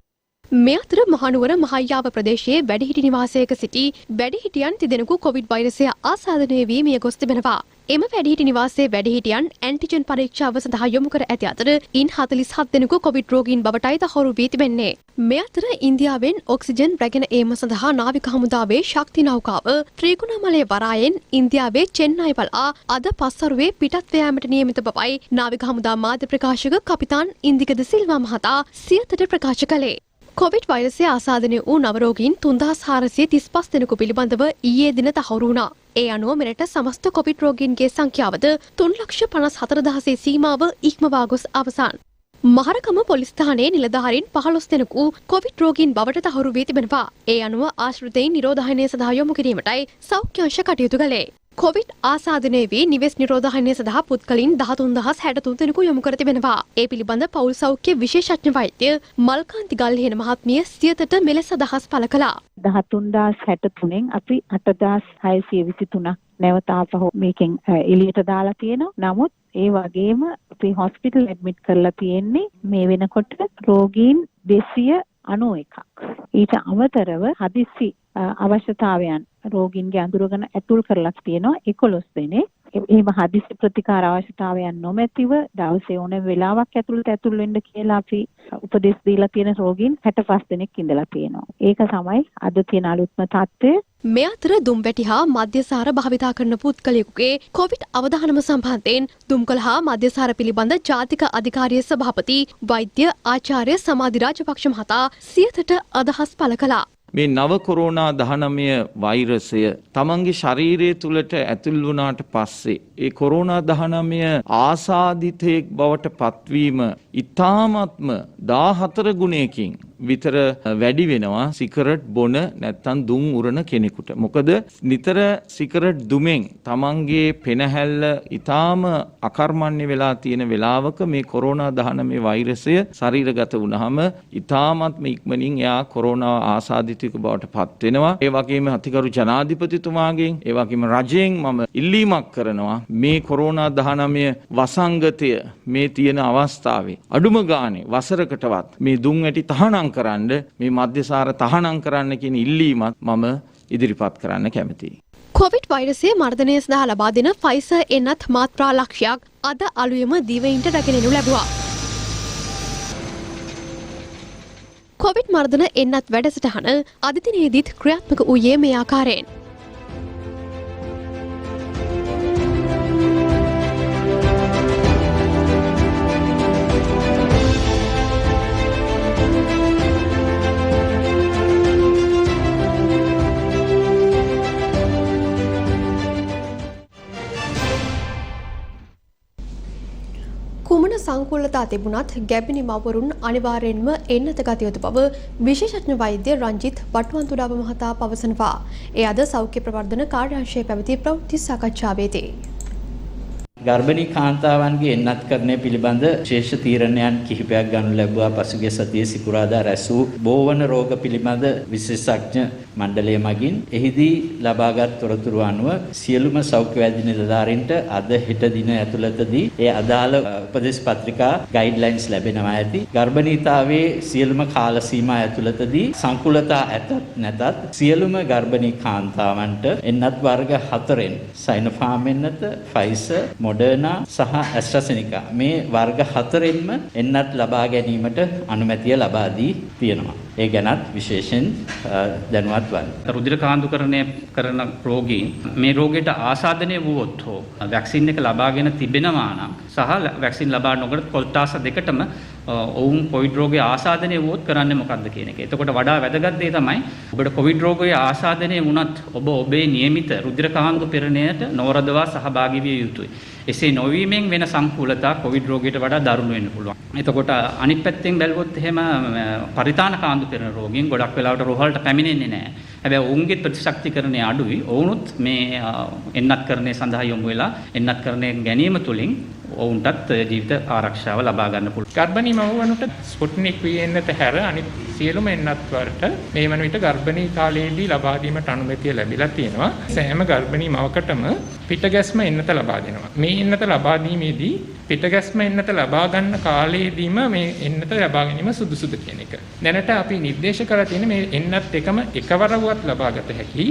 මේ අතර මහනුවර මහයාව ප්‍රදේශයේ වැඩිහිටි නිවාසයක සිටි වැඩිහිටියන් තිදෙනෙකු කොවිඩ් වෛරසය ආසාදනය වී මිය ගොස් තිබෙනවා. එම වැඩිහිටි නිවාසයේ වැඩිහිටියන් ඇන්ටිජන් පරීක්ෂාව සඳහා යොමු කර ඇති අතර ඉන් 47 දෙනෙකු කොවිඩ් රෝගීන් බවටයි තහවුරු වී තිබෙන්නේ. මේ අතර ඉන්දියාවෙන් ඔක්සිජන් රැගෙන ඒම සඳහා නාවික හමුදාවේ ශක්ති නෞකාව ත්‍රිකුණාමලය වරායෙන් ඉන්දියාවේ චෙන්නයි බලා අද පස්වරුවේ පිටත් යාමට නියමිත බවයි නාවික හමුදා මාධ්‍ය ප්‍රකාශක කපිතාන් ඉන්දික ද සිල්වා මහතා සියතට ප්‍රකාශ කළේ. කොවිඩ් වෛරසය ආසාදනය වූ නවරෝගීන් 3435 දෙනෙකු පිළිබඳව ඊයේ දින තහවුරු වුණා. ඒ අනුව මෙරට සමස්ත කොවිඩ් රෝගීන්ගේ සංඛ්‍යාවද 3,54,000 සීමාව ඉක්මවා ගොස් අවසන්. මහරගම පොලිස් ස්ථානයේ නිලධාරීන් 15 දෙනෙකු කොවිඩ් රෝගීන් බවට තහවුරු වී තිබෙනවා. ඒ අනුව ආශ්‍රිතයින් නිරෝධායනය සඳහා යොමු කිරීමටයි සෞඛ්‍ය අංශ කටයුතු කළේ. කොවිඩ් ආසාදනය වී නිවෙස් නිරෝධායනය සඳහා පුද්ගලයන් 13063 දෙනෙකු යොමු කර තිබෙනවා. ඒ පිළිබඳ පෞල් සෞඛ්‍ය විශේෂඥ වෛද්‍ය මල්කාන්ති ගල්හින මහත්මිය සියතට මෙලෙස අදහස් පළ කළා. 13063න් අපි 8623ක් නැවත ආපහු මේකෙන් එළියට දාලා තියෙනවා. නමුත් ඒ වගේම අපි හොස්පිටල් ඇඩ්මිට් කරලා තියෙන්නේ මේ වෙනකොට රෝගීන් 291ක්. ඊට අමතරව හදිස්සි අවශ්‍යතාවයන් රෝගීන්ගේ අඳුරගෙන ඇතුල් කරලා තියෙනවා 11 දෙනෙක්. එහෙම හදිස්සි ප්‍රතිකාර අවශ්‍යතාවයන් නොමැතිව දවසේ ඕන වෙලාවක් ඇතුළත වෙන්න කියලා අපි උපදෙස් දීලා තියෙන රෝගීන් 65 දෙනෙක් ඉඳලා තියෙනවා. ඒක තමයි අද තියෙන අලුත්ම තත්ත්වය. මේ අතර දුම්බැටි හා මද්‍යසාර භාවිතා කරන පුද්ගලයෙකුගේ කොවිඩ් අවදානම සම්බන්ධයෙන් දුම්කල හා මද්‍යසාර පිළිබඳ ජාතික අධිකාරිය සභාපති වෛද්‍ය ආචාර්ය සමාධි රාජපක්ෂ මහතා සියතට අදහස් පළ කළා. මේ නව කොරෝනා 19 වෛරසය තමන්ගේ ශරීරය තුළට ඇතුල් වුණාට පස්සේ ඒ කොරෝනා 19 ආසාදිතයෙක් බවට පත්වීම ඉතාමත්ම 14 ගුණයකින් විතර වැඩි වෙනවා සිගරට් බොන නැත්තම් දුම් උරන කෙනෙකුට. මොකද නිතර සිගරට් දුමෙන් තමන්ගේ පෙනහැල්ල ඉතාම අකර්මණ්‍ය වෙලා තියෙන වෙලාවක මේ කොරෝනා 19 වෛරසය ශරීරගත වුණාම ඉතාමත්ම ඉක්මනින් එයා කොරෝනා ආසාදිතයෙක් බවට පත් වෙනවා. ඒ වගේම අතිගරු ජනාධිපතිතුමාගෙන් ඒ වගේම රජයෙන් මම ඉල්ලීමක් කරනවා මේ කොරෝනා 19 වසංගතය මේ තියෙන අවස්ථාවේ අඩුම ගානේ වසරකටවත් මේ දුම් ඇටි තහනම් කරන්න මේ මධ්‍යසාර තහනම් කරන්න කියන ඉල්ලීමත් මම ඉදිරිපත් කරන්න කැමතියි. කොවිඩ් වෛරසය මර්ධනය සඳහා ලබා දෙන ෆයිසර් එන්නත් මාත්‍රා ලක්ෂයක් අද අලුයම දිවයින්ට රැගෙනු ලැබුවා. කොවිඩ් මර්ධන එන්නත් වැඩසටහන අද දිනේදීත් ක්‍රියාත්මක වූයේ මේ ආකාරයෙන්. කුමන සංකූලතා තිබුණත් ගැබිනි මව්වරුන් අනිවාර්යෙන්ම එන්නත ගත යුතු බව විශේෂඥ වෛද්‍ය රංජිත් වටුවන්තුඩාව මහතා පවසනවා. ඒ අද සෞඛ්‍ය ප්‍රවර්ධන කාර්යාංශයේ පැවති ප්‍රවෘත්ති සාකච්ඡාවේදී ගර්භණී කාන්තාවන්ගේ එන්නත්කරණය පිළිබඳ ශේෂ තීරණයන් කිහිපයක් ගනු ලැබුවා. පසුගිය සතියේ සිකුරාදා රැස් වූ බෝවන රෝග පිළිබඳ විශේෂඥ මණ්ඩලය මගින් එහිදී ලබාගත් තොරතුරු අනුව සියලුම සෞඛ්‍ය වෛද්‍ය නිලධාරීන්ට අද හෙට දින ඇතුළතදී ඒ අදාළ උපදෙස් පත්‍රිකා ගයිඩ්ලයින්ස් ලැබෙනවා ඇති. ගර්භණීතාවයේ සියලුම කාල සීමා ඇතුළතදී සංකුලතා ඇතත් නැතත් සියලුම ගර්භණී කාන්තාවන්ට එන්නත් වර්ග 4න් සයිනෝෆාර්ම් එන්නත, ෆයිසර්, මොඩර්නා සහ ඇස්ට්‍රාසෙනිකා මේ වර්ග 4න්ම එන්නත් ලබා ගැනීමට අනුමැතිය ලබා දී තියෙනවා. ඒ ගැනත් විශේෂයෙන් දැනුවත් වන්න. රුධිර කාන්දුකරණය කරන රෝගීන් මේ රෝගයට ආසාදනය වුවොත් හෝ වැක්සින් එක ලබාගෙන තිබෙනවා නම් සහ වැක්සින් ලබා නොකර කොල්තාස දෙකටම ඔවුන් කොවිඩ් රෝගය ආසාදනය වුවොත් කරන්නේ මොකක්ද කියන එක. එතකොට වඩා වැදගත් දේ තමයි ඔබට කොවිඩ් රෝගය ආසාදනය වුණත් ඔබ ඔබේ નિયમિત රුධිර කාන්දු පෙරණයට නොවරදවා සහභාගී විය යුතුයි. එසේ නොවීමෙන් වෙන සංකූලතා කොවිඩ් රෝගයට වඩා දරුණු වෙන්න පුළුවන්. එතකොට අනිත් පැත්තෙන් බැලුවොත් එහෙම පරිතාන කාන්දු පෙරෙන රෝගීන් ගොඩක් වෙලාවට රෝහලට පැමිණෙන්නේ නැහැ. හැබැයි ඔවුන්ගේ ප්‍රතිශක්තිකරණය අඩුයි. ඔවුනුත් මේ එන්නත්කරණය සඳහා යොමු වෙලා එන්නත්කරණය ගැනීම තුළින් ඔවුන්ටත් ජීවිත ආරක්ෂාව ලබා ගන්න පුළුවන්. ගර්භණී මව්වරුන්ට ස්පුට්නික් V එන්නත හැර අනිත් සියලුම එන්නත් වලට මේ වන විට ගර්භණී කාලයේදී ලබා දීමට අනුමැතිය ලැබිලා තියෙනවා. සෑම ගර්භණී මවකටම පිටගැස්ම එන්නත ලබා දෙනවා. මේ එන්නත ලබා දීමේදී පිටගැස්ම එන්නත ලබා ගන්න කාලයේදීම මේ එන්නත ලබා ගැනීම සුදුසුද කියන එක. දැනට අපි නිර්දේශ කරලා තියෙන මේ එන්නත් එකම එකවරවත් ලබා ගත හැකි.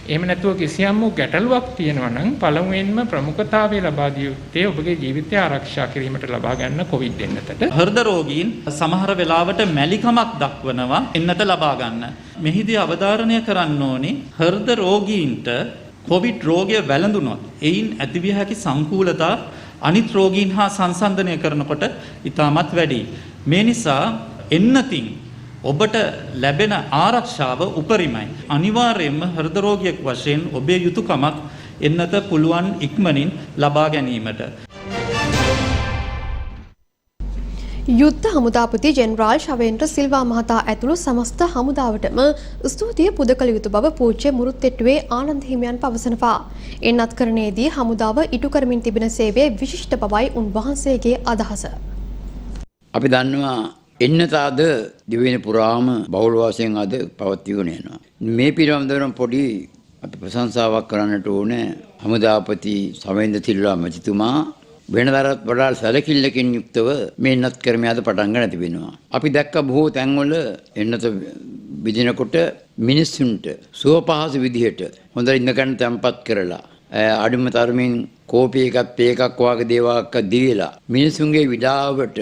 එහෙම නැතුව කිසියම් ගැටලුවක් තියෙනවා නම් පළමුවෙන්ම ප්‍රමුඛතාවය ලබා දිය යුත්තේ ඔබගේ ජීවිතය ආරක්ෂා කිරීමට ලබා ගන්න කොවිඩ් එන්නතට. හෘද රෝගීන් සමහර වෙලාවට මැලිකමක් දක්වනවා එන්නත ලබා ගන්න. මෙහිදී අවධාරණය කරන්න ඕනේ හෘද රෝගීන්ට කොවිඩ් රෝගය වැළඳුනොත් එයින් ඇතිවිය හැකි සංකූලතා අනිත් රෝගීන් හා සංසන්දනය කරනකොට ඉතාමත් වැඩි. මේ නිසා එන්නතින් ඔබට ලැබෙන ආරක්ෂාව උපරිමයි. අනිවාර්යයෙන්ම හෘද රෝගියෙක් වශයෙන් ඔබේ යුතුයකමක් එන්නත පුළුවන් ඉක්මනින් ලබා ගැනීමට. යුද්ධ හමුදාපති ජෙනරාල් ශවේන්ද්‍ර සිල්වා මහතා ඇතුළු සමස්ත හමුදාවටම ස්තුතිය පුද කළ යුතු බව පූජ්‍ය මුරුත්තෙට්ටුවේ ආනන්ද හිමියන් පවසනවා. එන්නත්කරණයේදී හමුදාව ඉටු කරමින් තිබෙන සේවය විශිෂ්ට බවයි උන්වහන්සේගේ අදහස. අපි දන්නවා එන්නතාද දිවයින පුරාම බහුල වශයෙන් අද පවත්වගෙන යනවා. මේ පිළිබඳව පොඩි අපි ප්‍රශංසාවක් කරන්නට ඕනේ. හමුදාපති ශවේන්ද්‍ර සිල්වා මැතිතුමා වෙනදාට වඩා සැලකිල්ලකින් යුක්තව මේ එන්නත් ක්‍රමය අද පටන් ගන්න තිබෙනවා. අපි දැක්ක බොහෝ තැන්වල එන්නත විදිනකොට මිනිස්සුන්ට සුව පහසු විදිහට හොඳ ඉඳගන්න තැම්පත් කරලා අඩුම තරමින් කෝපි එකක් තේ එකක් වගේ දේවල්ක් දීලා මිනිසුන්ගේ විඩාවට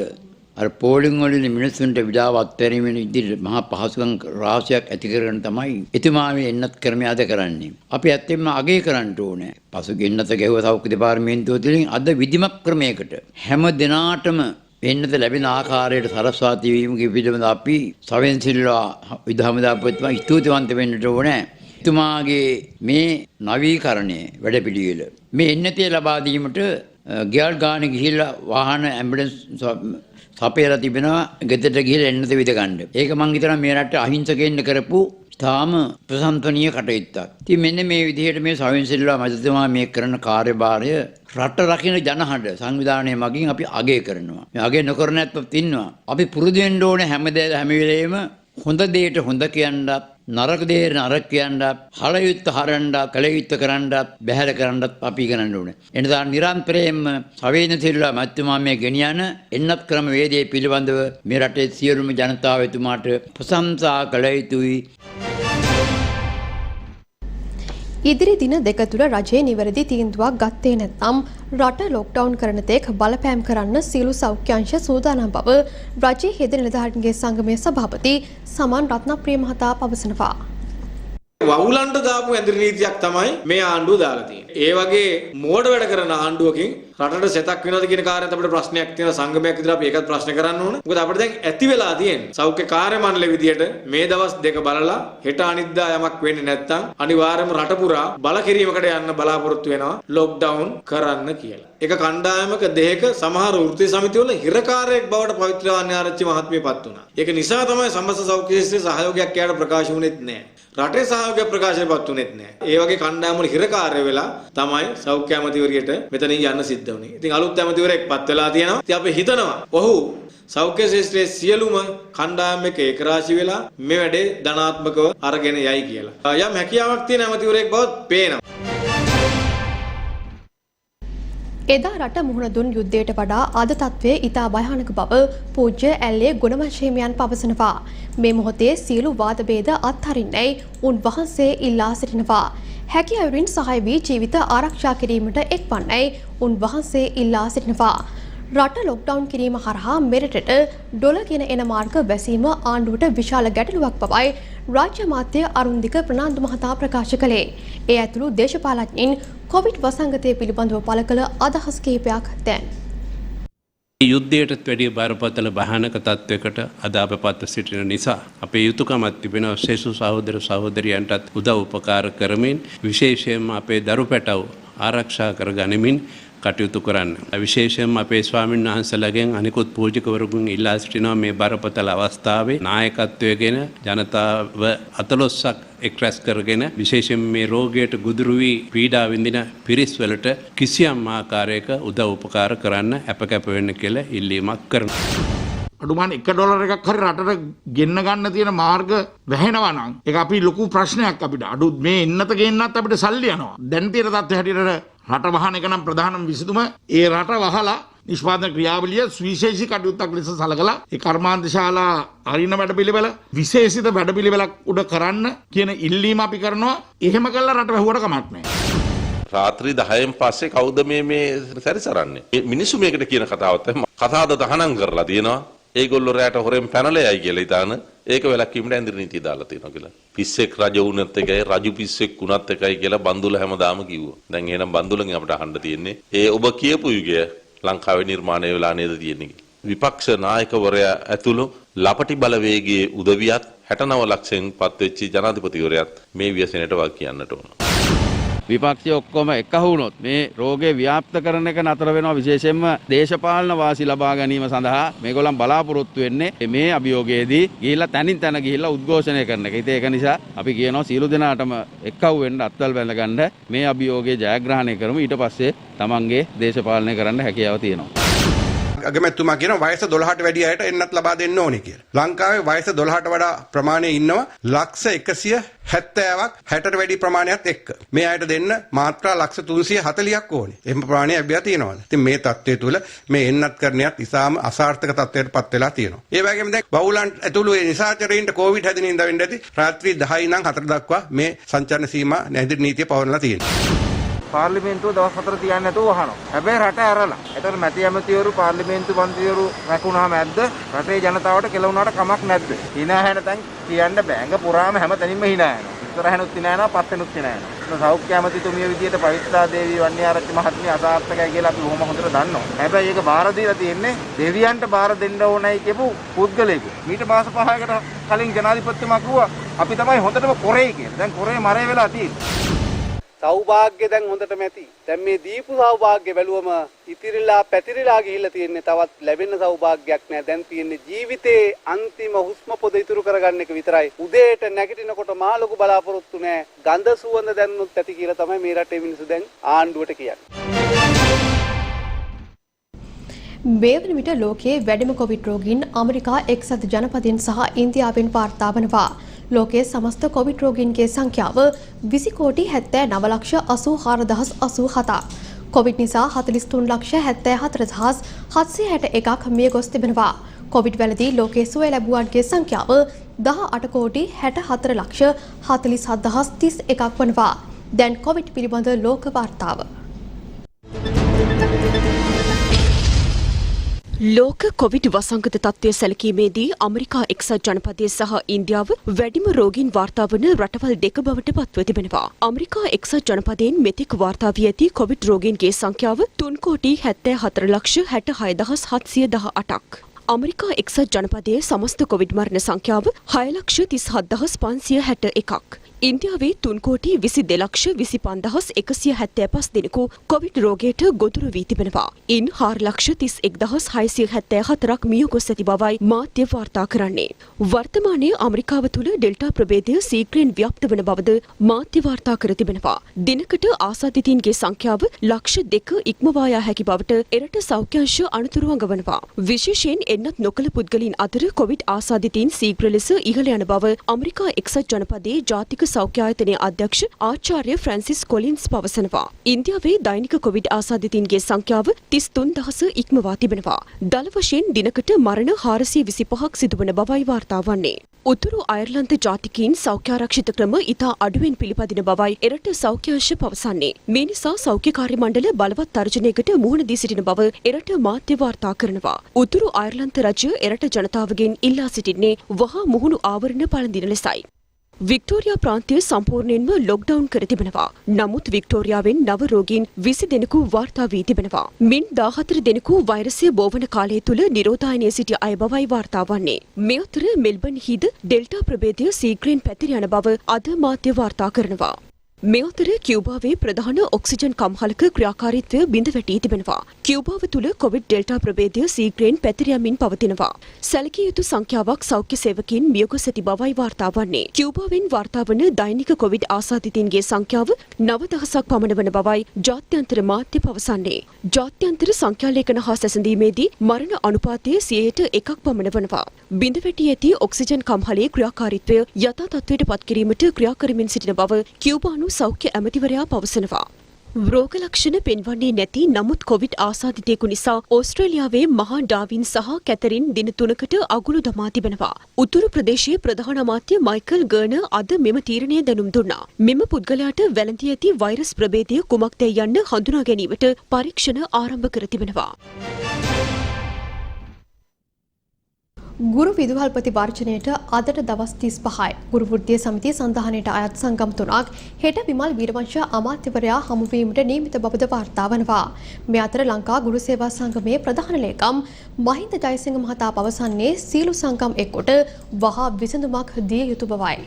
අර පෝලිං වලින් මිනිසුන්ට විඩාව අත්හැරීමේ ඉදිරියට මහා පහසුකම් රාශියක් ඇති කරගෙන තමයි එතුමා මේ එන්නත් ක්‍රමය අද කරන්නේ. අපි ඇත්තෙන්ම අගය කරන්න ඕනේ. පසුගිය එන්නත ගැහුව සෞඛ්‍ය දෙපාර්තමේන්තුව තුළින් අද විධිමත් ක්‍රමයකට හැම දිනාටම එන්නත ලැබෙන ආකාරයට සරස්වා තීවීමක පිළිබඳ අපි ශවේන්ද්‍ර සිල්වා විධාමදාපතිතුමා ස්තුතිවන්ත වෙන්නට ඕනේ. එතුමාගේ මේ නවීකරණයේ වැඩපිළිවෙල මේ එන්නතේ ලබා දීමට ගෙවල් ගානේ ගිහිල්ලා වාහන ඇම්බුලන්ස් සපයලා තිබෙනවා ගෙදරට ගිහලා එන්නත විද ගන්න. ඒක මං හිතනවා මේ රටේ අහිංසකෙන්න කරපු තාම ප්‍රශංසනීය කටයුත්තක්. ඉතින් මෙන්න මේ විදිහට මේ ශවේන්ද්‍ර සිල්වා මැතිතුමා මේ කරන කාර්යභාරය රට රකින්න ජනහඬ සංවිධානයේ මගින් අපි අගය කරනවා. මේ අගය නොකරන ඇත්තොත් ඉන්නවා. අපි පුරුදු වෙන්න ඕනේ හැම වෙලේම හොඳ දෙයට හොඳ කියන්නත් නරක දෙයට නරක කියන්නත් හල යුත්ත හරන්නත් කල යුත්ත කරන්නත් බැහැර කරන්නත් අපි ඉගෙනන්න ඕනේ. එනිසා නිරන්තරයෙන්ම ශවේන්ද්‍ර සිල්වා මැතිතුමා මේ ගෙනියන එන්නත් ක්‍රම වේදයේ පිළිබඳව මේ රටේ සියලුම ජනතාව එතුමාට ප්‍රශංසා කළ යුතුයි. ඉදිරි දින දෙක තුළ රජයේ නිවැරදි තීන්දුවක් ගත්තේ නැත්නම් රට ලොක්ඩවුන් කරන තෙක් බලපෑම් කරන්න සියලු සෞඛ්‍ය අංශ සූදානම් බව රජයේ හෙද නිලධාරීන්ගේ සංගමයේ සභාපති සමන් රත්නප්‍රිය මහතා පවසනවා. වවුලන්ට දාපු ඇඳිරි නීතියක් තමයි මේ ආණ්ඩුව දාලා තියෙන්නේ. ඒ වගේ මෝඩ වැඩ කරන ආණ්ඩුවකින් රටට සෙතක් වෙනවද කියන කාර්යයට අපිට ප්‍රශ්නයක් තියෙන සංගමයක් විදිහට අපි ඒකත් ප්‍රශ්න කරන්න ඕන. මොකද අපිට දැන් ඇති වෙලා තියෙන්නේ සෞඛ්‍ය කාර්ය මණ්ඩලය විදිහට මේ දවස් දෙක බලලා හෙට අනිද්දා යමක් වෙන්නේ නැත්නම් අනිවාර්යයෙන්ම රට පුරා බල කිරීමකට යන්න බලාපොරොත්තු වෙනවා ලොක්ඩවුන් කරන්න කියලා. එක කණ්ඩායමක දෙයක සමහර වෘත්තීය සමිතිවල හිරකාරයෙක් බවට පවිත්‍ර ආරච්චි මහත්මියපත් වුණා. ඒක නිසා තමයි සම්බන්ධ සෞඛ්‍ය ශාස්ත්‍රයේ සහයෝගයක් එයාට ප්‍රකාශ වුණෙත් නැහැ. රටේ සහයෝගය ප්‍රකාශයටපත් වුණෙත් නැහැ. ඒ වගේ කණ්ඩායම් වල හිරකාරය වෙලා තමයි සෞඛ්‍ය ඇමතිවරියට මෙතනින් යන්න සිද්ධ වුණේ. ඉතින් අලුත් ඇමතිවරයෙක් පත් වෙලා තියෙනවා. ඉතින් අපි හිතනවා ඔහු සෞඛ්‍ය ශාස්ත්‍රයේ සියලුම කණ්ඩායම් එක ඒකරාශී වෙලා මේ වැඩේ ධනාත්මකව අරගෙන යයි කියලා. යම් හැකියාවක් තියෙන ඇමතිවරයෙක් බවත් පේනවා. එදා රට මුහුණ දුන් යුද්ධයට වඩා අද තත්ත්වයේ ඉතා භයානක බව පූජ්‍ය ඇල්ලේ ගුණවංශ හිමියන් පවසනවා. මේ මොහොතේ සියලු වාද භේද අත්හරින්නයි උන්වහන්සේ ඉල්ලා සිටිනවා. හැකි අයුරින් සහාය වී ජීවිත ආරක්ෂා කිරීමට එක්වන්නයි උන්වහන්සේ ඉල්ලා සිටිනවා. රට ලොක්ඩවුන් කිරීම හරහා මෙරටට ඩොලර් ගෙන එන මාර්ග වැසීම ආණ්ඩුවට විශාල ගැටලුවක් බවයි රාජ්‍ය මාත්‍ය අරුන්දික ප්‍රනාන්දු මහතා ප්‍රකාශ කළේ. ඒ ඇතුළු දේශපාලඥයින් කොවිඩ් වසංගතය පිළිබඳව පළ කළ අදහස් කිහිපයක් දැන්. යුද්ධයටත් වැඩිය බරපතල භයානක තත්වයකට අද අප පත්ව සිටින නිසා අපේ යුතුයකමක් තිබෙනවා සෙසු සහෝදර සහෝදරියන්ටත් උදව් උපකාර කරමින් විශේෂයෙන්ම අපේ දරු පැටව් ආරක්ෂා කර ගනිමින් කටයුතු කරන්න. විශේෂයෙන්ම අපේ ස්වාමීන් වහන්සේලාගෙන් අනිකුත් පූජකවරුන්ගෙන් ඉල්ලා සිටිනවා මේ බරපතල අවස්ථාවේ නායකත්වයේගෙන ජනතාව අතලොස්සක් එක්රැස් කරගෙන විශේෂයෙන් මේ රෝගයට ගුදුරු වී පීඩා විඳින පිරිස් වලට කිසියම් ආකාරයක උදව් උපකාර කරන්න අපකැප වෙන්න කියලා ඉල්ලීමක් කරනවා. අඩුමාන $1 එකක් හරි රටට ගෙන්න ගන්න තියෙන මාර්ග වැහෙනවා නම් ඒක අපි ලොකු ප්‍රශ්නයක් අපිට. අඩු මේ එන්නත ගෙන්නත් අපිට සල්ලි යනවා. දැන් තියෙන තත්ත්වය හැටියට රට වහන එක නම් ප්‍රධානම විසඳුම ඒ රට වහලා නිෂ්පාදන ක්‍රියාවලිය සුවිශේෂී කටයුත්තක් ලෙස සලකලා ඒ කර්මාන්ත ශාලා අරින වැඩපිළිවෙල විශේෂිත වැඩපිළිවෙලක් උඩ කරන්න කියන ඉල්ලීම අපි කරනවා. එහෙම කළා රට වැහුවට කමක් නැහැ. රාත්‍රී 10න් පස්සේ කවුද මේ සැරිසරන්නේ? මිනිස්සු මේකට කියන කතාව තමයි කතාවද තහනම් කරලා තියෙනවා. ඒගොල්ලෝ රැට හොරෙන් පැනලා යයි කියලා ඉතාලන ඒක වැලක්වීමට ඇඳිරි නීතිය දාලා තියෙනවා කියලා. පිස්සෙක් රජ වුණත් එකයි රජු පිස්සෙක් වුණත් එකයි කියලා බන්දුල හැමදාම කිව්වා. දැන් එහෙනම් බන්දුලෙන් අපිට අහන්න තියෙන්නේ ඒ ඔබ කියපු යුගය ලංකාවේ නිර්මාණය වෙලා නේද තියෙන්නේ කියලා. විපක්ෂ නායකවරයා ඇතුළු ලපටි බලවේගයේ උදවියත් 69 ලක්ෂයෙන් පත් වෙච්ච ජනාධිපතිවරයාත් මේ ව්‍යසනයට වක් කියන්නට ඕන. විපක්ෂය ඔක්කොම එකහු වුණොත් මේ රෝගේ ව්‍යාප්ත කරන එක නතර වෙනවා. විශේෂයෙන්ම දේශපාලන වාසි ලබා ගැනීම සඳහා මේගොල්ලන් බලාපොරොත්තු වෙන්නේ මේ අභියෝගයේදී ගිහිල්ලා තනින් තන ගිහිල්ලා උද්ඝෝෂණය කරන එක. ඉතින් ඒක නිසා අපි කියනවා සියලු දෙනාටම එක්කහු වෙන්න අත්වල බැඳ ගන්න මේ අභියෝගයේ ජයග්‍රහණය කරමු. ඊට පස්සේ තමන්ගේ දේශපාලනය කරන්න හැකියාව තියෙනවා. අගමැතිතුමා කියන වයස 12ට වැඩි අයට එන්නත් ලබා දෙන්න ඕනේ කියලා. ලංකාවේ වයස 12ට වඩා ප්‍රමාණය ඉන්නවා ලක්ෂ 170ක් 60ට වැඩි ප්‍රමාණයක් එක්ක. මේ අයට දෙන්න මාත්‍රා ලක්ෂ 340ක් ඕනේ. එහෙම ප්‍රමාණයක් ලැබිලා තියෙනවා. ඉතින් මේ තත්ත්වය තුළ මේ එන්නත් කරණයත් ඉතාම අසාර්ථක තත්ත්වයකට පත් වෙලා තියෙනවා. ඒ වගේම දැන් බහුලන්ට ඇතුළු නිසාචරයින්ට කොවිඩ් හැදෙන ඉඳ වෙන්න ඇති රාත්‍රී 10 ඉඳන් 4 දක්වා මේ සංචාරන සීමා නැදිරි නීතිය පවරලා තියෙනවා. පාර්ලිමේන්තුව දවස් 4 තියන්නේ නැතුව වහනවා. හැබැයි රට ඇරලා. ඒතර මැති ඇමතිවරු පාර්ලිමේන්තු මන්ත්‍රීවරු රැකුණාම ඇද්ද? රටේ ජනතාවට කෙලවුණාට කමක් නැද්ද? hina හැන තැන් කියන්න බෑඟ පුරාම හැම තැනින්ම hina යනවා. ඉස්සරහනුත් hina යනවා, පස්සෙනුත් hina යනවා. සෞඛ්‍ය ඇමතිතුමිය විදියට පවිත්‍රා දේවී වන්නිආරච්චි මහත්මිය අසාර්ථකයි කියලා අපි බොහොම හොඳට දන්නවා. හැබැයි ඒක බාර දීලා තියෙන්නේ දෙවියන්ට බාර දෙන්න ඕනයි කියපු පුද්ගලයෙකු. මීට මාස 5කට කලින් ජනාධිපතිතුමා කිව්වා අපි තමයි හොඳටම කොරේ කියලා. දැන් කොරේ මරේ වෙලා තියෙන්නේ. සෞභාග්‍ය දැන් හොඳටම ඇති. දැන් මේ දීපු සෞභාග්‍ය බැලුවම ඉතිරිලා පැතිරිලා ගිහිල්ලා තියෙන්නේ. තවත් ලැබෙන සෞභාග්‍යයක් නෑ. දැන් තියෙන්නේ ජීවිතේ අන්තිම හුස්ම පොද ඉතුරු කරගන්න එක විතරයි. උදේට නැගිටිනකොට මා ලොකු බලාපොරොත්තු නෑ. ගඳ සුවඳ දැනුනොත් ඇති කියලා තමයි මේ රටේ මිනිස්සු දැන් ආණ්ඩුවට කියන්නේ. මේ වන විට ලෝකයේ වැඩිම කොවිඩ් රෝගීන් ඇමරිකා එක්සත් ජනපදයන් සහ ඉන්දියාවෙන් වාර්තා වනවා. ලෝකයේ සමස්ත කොවිඩ් රෝගීන්ගේ සංඛ්‍යාව 20,79,84,087. කොවිඩ් නිසා 43,74,761ක් මිය ගොස් තිබෙනවා. කොවිඩ් වලදී ලෝකයේ සුවය ලැබුවන්ගේ සංඛ්‍යාව 18,60,47,031ක් වනවා. දැන් කොවිඩ් පිළිබඳ ලෝක වාර්තාව. ලෝක කොවිඩ් වසංගත තත්ත්වය සැලකීමේදී ඇමරිකා එක්සත් ජනපදයේ සහ ඉන්දියාව වැඩිම රෝගීන් වාර්තා වන රටවල් දෙක බවට පත්ව තිබෙනවා. ඇමරිකා එක්සත් ජනපදයෙන් මෙතෙක් වාර්තා වී ඇති කොවිඩ් රෝගීන්ගේ සංඛ්‍යාව 3,74,66,718ක්. ඇමරිකා එක්සත් ජනපදයේ සමස්ත කොවිඩ් මරණ සංඛ්‍යාව 6,37,561ක්. ඉන්දියාවේ 3,22,25,175 දෙනෙකු කොවිඩ් රෝගයට ගොදුරු වී තිබෙනවා. ඉන් 4,31,674ක් මිය ගොස් ඇති බවයි මාධ්‍ය වාර්තා කරන්නේ. වර්තමානයේ ඇමරිකාව තුළ ඩෙල්ටා ප්‍රභේදය ශීඝ්‍රයෙන් ව්‍යාප්ත වන බවද මාධ්‍ය වාර්තා කර තිබෙනවා. දිනකට ආසාදිතයින්ගේ සංඛ්‍යාව ලක්ෂ 2 ඉක්මවා යා හැකි බවට එරට සෞඛ්‍ය අංශ අනුතුරු අඟවනවා. විශේෂයෙන් එන්නත් නොකළ පුද්ගලයන් අතර කොවිඩ් ආසාදිතයින් ශීඝ්‍ර ලෙස ඉහළ යන බව ඇමරිකා එක්සත් ජනපදයේ ජාතික සෞඛ්‍ය ආයතනයේ අධ්‍යක්ෂ ආචාර්ය ෆ්‍රැන්සිස් කොලින්ස් පවසනවා. ඉන්දියාවේ දෛනික කොවිඩ් ආසාදිතයින්ගේ සංඛ්‍යාව 33,000 ඉක්මවා තිබෙනවා. දල වශයෙන් දිනකට මරණ 425ක් සිදුවන බවයි වාර්තා වන්නේ. උතුරු අයර්ලන්ත ජාතිකයින් සෞඛ්‍ය ආරක්ෂිත ක්‍රම ඉතා අඩුවෙන් පිළිපදින බවයි එරට සෞඛ්‍ය අංශ පවසන්නේ. මේ නිසා සෞඛ්‍ය කාර්ය මණ්ඩල බලවත් තර්ජනයකට මුහුණ දී සිටින බව එරට මාධ්‍ය වාර්තා කරනවා. උතුරු අයර්ලන්ත රජය එරට ජනතාවගෙන් ඉල්ලා සිටින්නේ වහා මුහුණු ආවරණ පළඳින ලෙසයි. වික්ටෝරියා ප්‍රාන්තය සම්පූර්ණයෙන්ම ලොක්ඩවුන් කර තිබෙනවා. නමුත් වික්ටෝරියාවෙන් නව රෝගීන් 20 දෙනෙකු වාර්තා වී තිබෙනවා. මින් 14 දෙනෙකු වෛරසය බෝවන කාලය තුල නිරෝධායනයේ සිටි අය බවයි වාර්තා වන්නේ. මේ අතර මෙල්බන් හිද ඩෙල්ටා ප්‍රභේදය ශීඝ්‍රයෙන් පැතිර යන බව අද මාධ්‍ය වාර්තා කරනවා. මේ අතර කියුබාවේ ප්‍රධාන ඔක්සිජන් කම්හලක ක්‍රියාකාරීත්වය බිඳ වැටී තිබෙනවා. කියුබාව තුළ කොවිඩ් ඩෙල්ටා ප්‍රභේදය ශීඝ්‍රයෙන් පැතිර යමින් පවතිනවා. සැලකිය යුතු සංඛ්‍යාවක් සෞඛ්‍ය සේවකයින් මියගොස් ඇති බවයි වාර්තා වන්නේ. කියුබාවෙන් වාර්තා වන දෛනික කොවිඩ් ආසාදිතයින්ගේ සංඛ්‍යාව 9,000ක් පමණ වන බවයි ජාත්‍යන්තර මාධ්‍ය පවසන්නේ. ජාත්‍යන්තර සංඛ්‍යාලේඛන හා සැසඳීමේදී මරණ අනුපාතය 100%ක් පමණ වනවා. බිඳ වැටී ඇති ඔක්සිජන් කම්හලේ ක්‍රියාකාරීත්වය යථා තත්ත්වයට පත් කිරීමට ක්‍රියා කරමින් සිටින බව කියුබානු සෞඛ්‍ය ඇමතිවරයා පවසනවා. රෝග ලක්ෂණ පෙන්වන්නේ නැති නමුත් කොවිඩ් ආසාදිතයෙකු නිසා ඕස්ට්‍රේලියාවේ මහා ඩාවින් සහ කැතරින් දින 3කට අගුළු දමා තිබෙනවා. උතුරු ප්‍රදේශයේ ප්‍රධාන අමාත්‍ය මයිකල් ගර්නර් අද මෙම තීරණය දැනුම් දුන්නා. මෙම පුද්ගලයාට වැළඳී ඇති වෛරස් ප්‍රභේදය කුමක්දයි යන්න හඳුනා ගැනීමට පරීක්ෂණ ආරම්භ කර තිබෙනවා. ගුරු විදුහල්පති වර්ජනයට අදට දවස් 35යි. ගුරු වෘත්තීය සමිතිය සන්ධානයට අයත් සංගම් 3ක් හෙට විමල් වීරවංශ අමාත්‍යවරයා හමුවීමට නියමිත බවද වාර්තා වනවා. මේ අතර ලංකා ගුරු සේවා සංගමේ ප්‍රධාන ලේකම් මහින්ද ජයසිංහ මහතා පවසන්නේ සීලු සංගම් එක්කොට වහා විසඳුමක් දිය යුතු බවයි.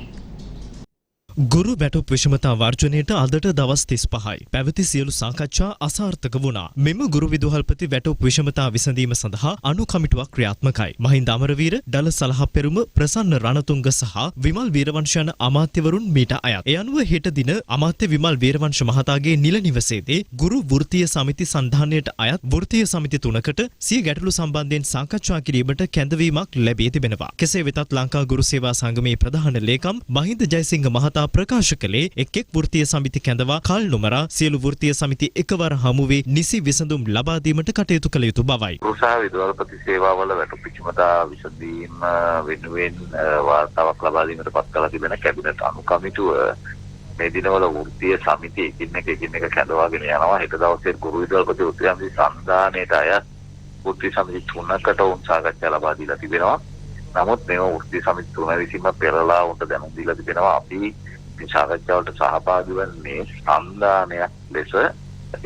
ගුරු වැටුප් විෂමතා වර්ජනයට අදට දවස් 35යි. පැවති සියලු සාකච්ඡා අසාර්ථක වුණා. මෙම ගුරු විදුහල්පති වැටුප් විෂමතා විසඳීම සඳහා අනු කමිටුවක් ක්‍රියාත්මකයි. මහින්ද අමරවීර, ඩල සලහප්පෙරුම, ප්‍රසන්න රණතුංග සහ විමල් වීරවංශ යන අමාත්‍යවරුන් මීට අයත්. ඒ අනුව හෙට දින අමාත්‍ය විමල් වීරවංශ මහතාගේ නිල නිවසේදී ගුරු වෘත්තීය සමිති සන්ධානයට අයත් වෘත්තීය සමිති 3කට සිය ගැටලු සම්බන්ධයෙන් සාකච්ඡා කිරීමට කැඳවීමක් ලැබී තිබෙනවා. කෙසේ වෙතත් ලංකා ගුරු සේවා සංගමේ ප්‍රධාන ලේකම් මහින්ද ජයසිංහ මහතා ප්‍රකාශ කළේ එක් වෘත්තීය සමිති කැඳවා කල් නොමරා සියලු වෘත්තීය සමිති එකවර හමු වී නිසි විසඳුම් ලබා දීමට කටයුතු කළ යුතු බවයි. ගෘහ විදුහල්පති සේවාවල වැටුප් විෂමතා විසඳීම වෙනුවෙන් වාර්තාවක් ලබා දීමට පත් කළ තිබෙන කැබිනට් අනු කමිටුව මේ දිනවල වෘත්තීය සමිති එකින් එක කැඳවාගෙන යනවා. හෙට දවසේ ගුරු විදුහල්පති වෘත්තීය සමිති සම්දානයේට අයත් වෘත්තීය සමිති 3කට උන් සාකච්ඡා ලබා දීලා තිබෙනවා. නමුත් මේ වෘත්තීය සමිති 3 විසින්ම පෙරලා උන්ට දැනුම් දීලා තිබෙනවා අපි මේ සාකච්ඡාවට සහභාගී වන්නේ සම්දානයක් ලෙස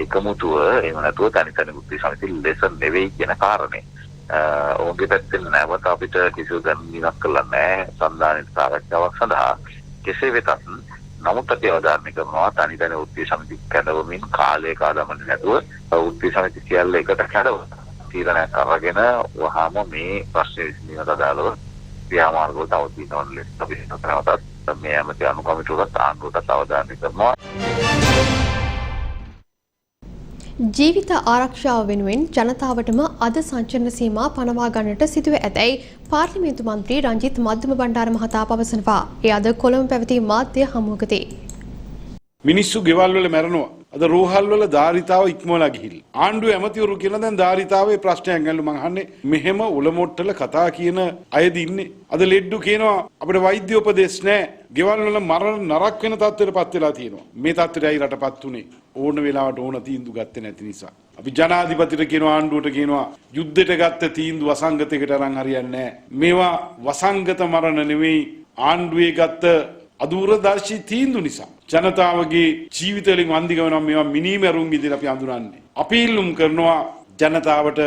එකමුතුව එහෙම නැතුව තනි වෘත්තීය සමිති ලෙස නෙවෙයි කියන කාරණේ. ඔවුන්ගේ පැත්තෙන් නැවත අපිට කිසිදු දැනුමක් කළා නැහැ සම්දානයේ සාකච්ඡාවක් සඳහා. කෙසේ වෙතත් නමුත් අපි අවධාරණය කරනවා තනි වෘත්තීය සමිති කැඳවමින් කාලයක ආදමන නැතුව වෘත්තීය සමිති සියල්ල එකට කැඳව තීරණයක් අරගෙන වහාම මේ ප්‍රශ්නේ විසඳීමට අදාළව ක්‍රියාමාර්ගවල තව දිනවල ලෙස අපි හිතනවාට මේ ඇමති අනු කමිටුවකට ආණ්ඩුවට අවධානය කරනවා. ජීවිත ආරක්ෂාව වෙනුවෙන් ජනතාවටම අද සංචරණ සීමා පනවා ගන්නට සිදුව ඇතැයි පාර්ලිමේන්තු මන්ත්‍රී රංජිත් මද්දුම බණ්ඩාර මහතා පවසනවා. ඒ අද කොළඹ පැවති මාධ්‍ය හමුවකදී මිනිස්සු ගෙවල් වල මැරෙනවා. අද රෝහල් වල ධාරිතාව ඉක්මවලා ගිහිල්ලා. ආණ්ඩුවේ ඇමතිවරු කියන දැන් ධාරිතාවේ ප්‍රශ්නයක් ගැනලු මං අහන්නේ මෙහෙම උලමොට්ටල කතා කියන අයද ඉන්නේ. අද ලෙඩ්ඩු කියනවා අපිට වෛද්‍ය උපදෙස් නැහැ. ගෙවල් වල මරණ නරක වෙන තත්ත්වයටපත් වෙලා තියෙනවා. මේ තත්ත්වයටයි රටපත් උනේ. ඕන වෙලාවට ඕන තීන්දුව ගත්තේ නැති නිසා. අපි ජනාධිපතිට කියනවා ආණ්ඩුවට කියනවා යුද්ධයට ගත්ත තීන්දුව වසංගතයකට අරන් හරියන්නේ නැහැ. මේවා වසංගත මරණ නෙවෙයි ආණ්ඩුවේ ගත්ත අදූරදර්ශී තීන්දුව නිසා ජනතාවගේ ජීවිත වලින් වන්දි ගවනවා. මේවා මිනිමරුන් විදිහට අපි අඳුරන්නේ. අපි ඉල්ලුම් කරනවා ජනතාවට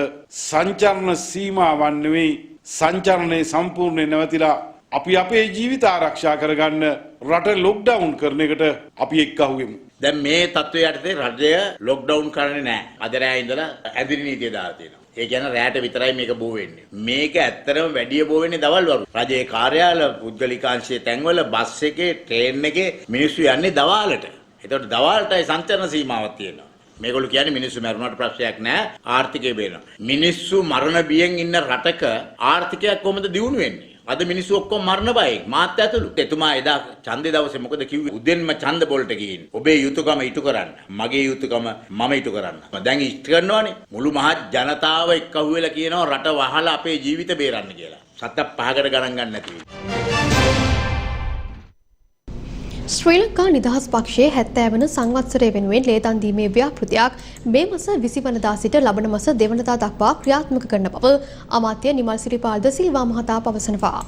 සංචරණ සීමාවන් නෙවෙයි සංචරණේ සම්පූර්ණයෙන් නැවතිලා අපි අපේ ජීවිත ආරක්ෂා කරගන්න රට ලොක්ඩවුන් කරන එකට අපි එක්කහුවෙමු. දැන් මේ තත්ත්වය යටතේ රජය ලොක්ඩවුන් කරන්නේ නැහැ. අද රෑ ඉඳලා ඇදිරි නීතිය දාලා තියෙනවා. ඒ කියන්නේ රැට විතරයි මේක බෝ වෙන්නේ. මේක ඇත්තටම වැඩි බෝ වෙන්නේ දවල් වරු. රජයේ කාර්යාල පුද්ගලිකාංශයේ තැන්වල බස් එකේ ට්‍රේන් එකේ මිනිස්සු යන්නේ දවාලට. ඒතකොට දවාලටයි සංචරණ සීමාවක් තියෙනවා. මේගොල්ලෝ කියන්නේ මිනිස්සු මරුණාට ප්‍රශ්නයක් නැහැ ආර්ථිකය බේරෙනවා. මිනිස්සු මරණ බියෙන් ඉන්න රටක ආර්ථිකයක් කොහොමද දියුණු වෙන්නේ? අද මිනිස්සු ඔක්කොම මරණ බයෙන් මාත් ඇතුළු. එතුමා එදා ඡන්දේ දවසේ මොකද කිව්වේ? උදෙන්ම ඡන්ද බෝලට ගිහින් ඔබේ යුතුයකම ඉටු කරන්න. මගේ යුතුයකම මම ඉටු කරන්න. දැන් ඉෂ්ට කරනවානේ. මුළු මහත් ජනතාව එක්කහුව වෙලා කියනවා රට වහලා අපේ ජීවිත බේරන්න කියලා. සත පහකට ගණන් ගන්න නැති ශ්‍රී ලංකා නිදහස් පක්ෂයේ 70 වන සංවත්සරය වෙනුවෙන් ලේදන් දීමේ ව්‍යාපෘතියක් මේ මාස 20 වනදා සිට ලබන මාස 2 වනදා දක්වා ක්‍රියාත්මක කරන බව අමාත්‍ය නිමල් සිරිපාල් ද සිල්වා මහතා පවසනවා.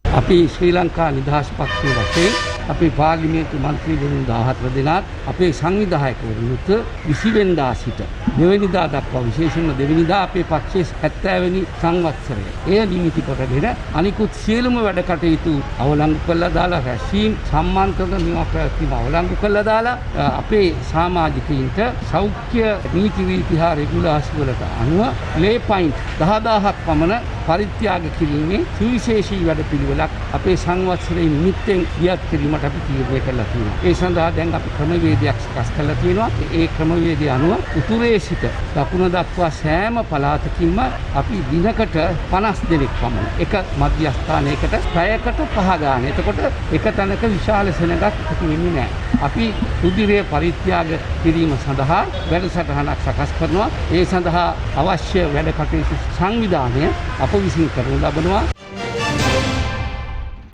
අපි ශ්‍රී ලංකා නිදහස් පක්ෂයේ වශයෙන් අපේ පාර්ලිමේන්තු මන්ත්‍රීවරුන් 14 දෙනාත් අපේ සංවිධායකවරුන්ට 20 වෙනිදා සිට 2 වෙනිදා දක්වා විශේෂයෙන්ම 2 වෙනිදා අපේ පක්ෂයේ 70 වෙනි සංවත්සරය. එය නිමිති කොටගෙන අනිකුත් සියලුම වැඩ කටයුතු අවලංගු කළා දාලා රැස්වීම් සම්මානකරන මේවා පැවැත්වීම අවලංගු කළා දාලා අපේ සමාජිකයින්ට සෞඛ්‍ය නීති විධිහා රෙගුලාසි වලට අනුව ලේ පොයින්ට් 10000ක් පමණ පරිත්‍යාග කිරීමේ සුවිශේෂී වැඩපිළිවෙලක් අපේ සංවත්සරයේ නිමිත්තෙන් දියත් කිරීමට අපි තීරණය කළා තියෙනවා. ඒ සඳහා දැන් අපි ක්‍රමවේදයක් සකස් කළා තියෙනවා. ඒ ක්‍රමවේදය අනුව උතුරේ සිට දකුණ දක්වා සෑම පළාතකින්ම අපි දිනකට 50 දෙනෙක් පමණ එක මධ්‍යස්ථානයකට පැයකට 5 ගාන. එතකොට එක තැනක විශාල සෙනඟක් එකතු වෙන්නේ නැහැ. අපි රුධිරය පරිත්‍යාග කිරීම සඳහා වැඩසටහනක් සකස් කරනවා. ඒ සඳහා අවශ්‍ය වැඩ කටයුතු සංවිධානය අප විසින් කරනු ලබනවා.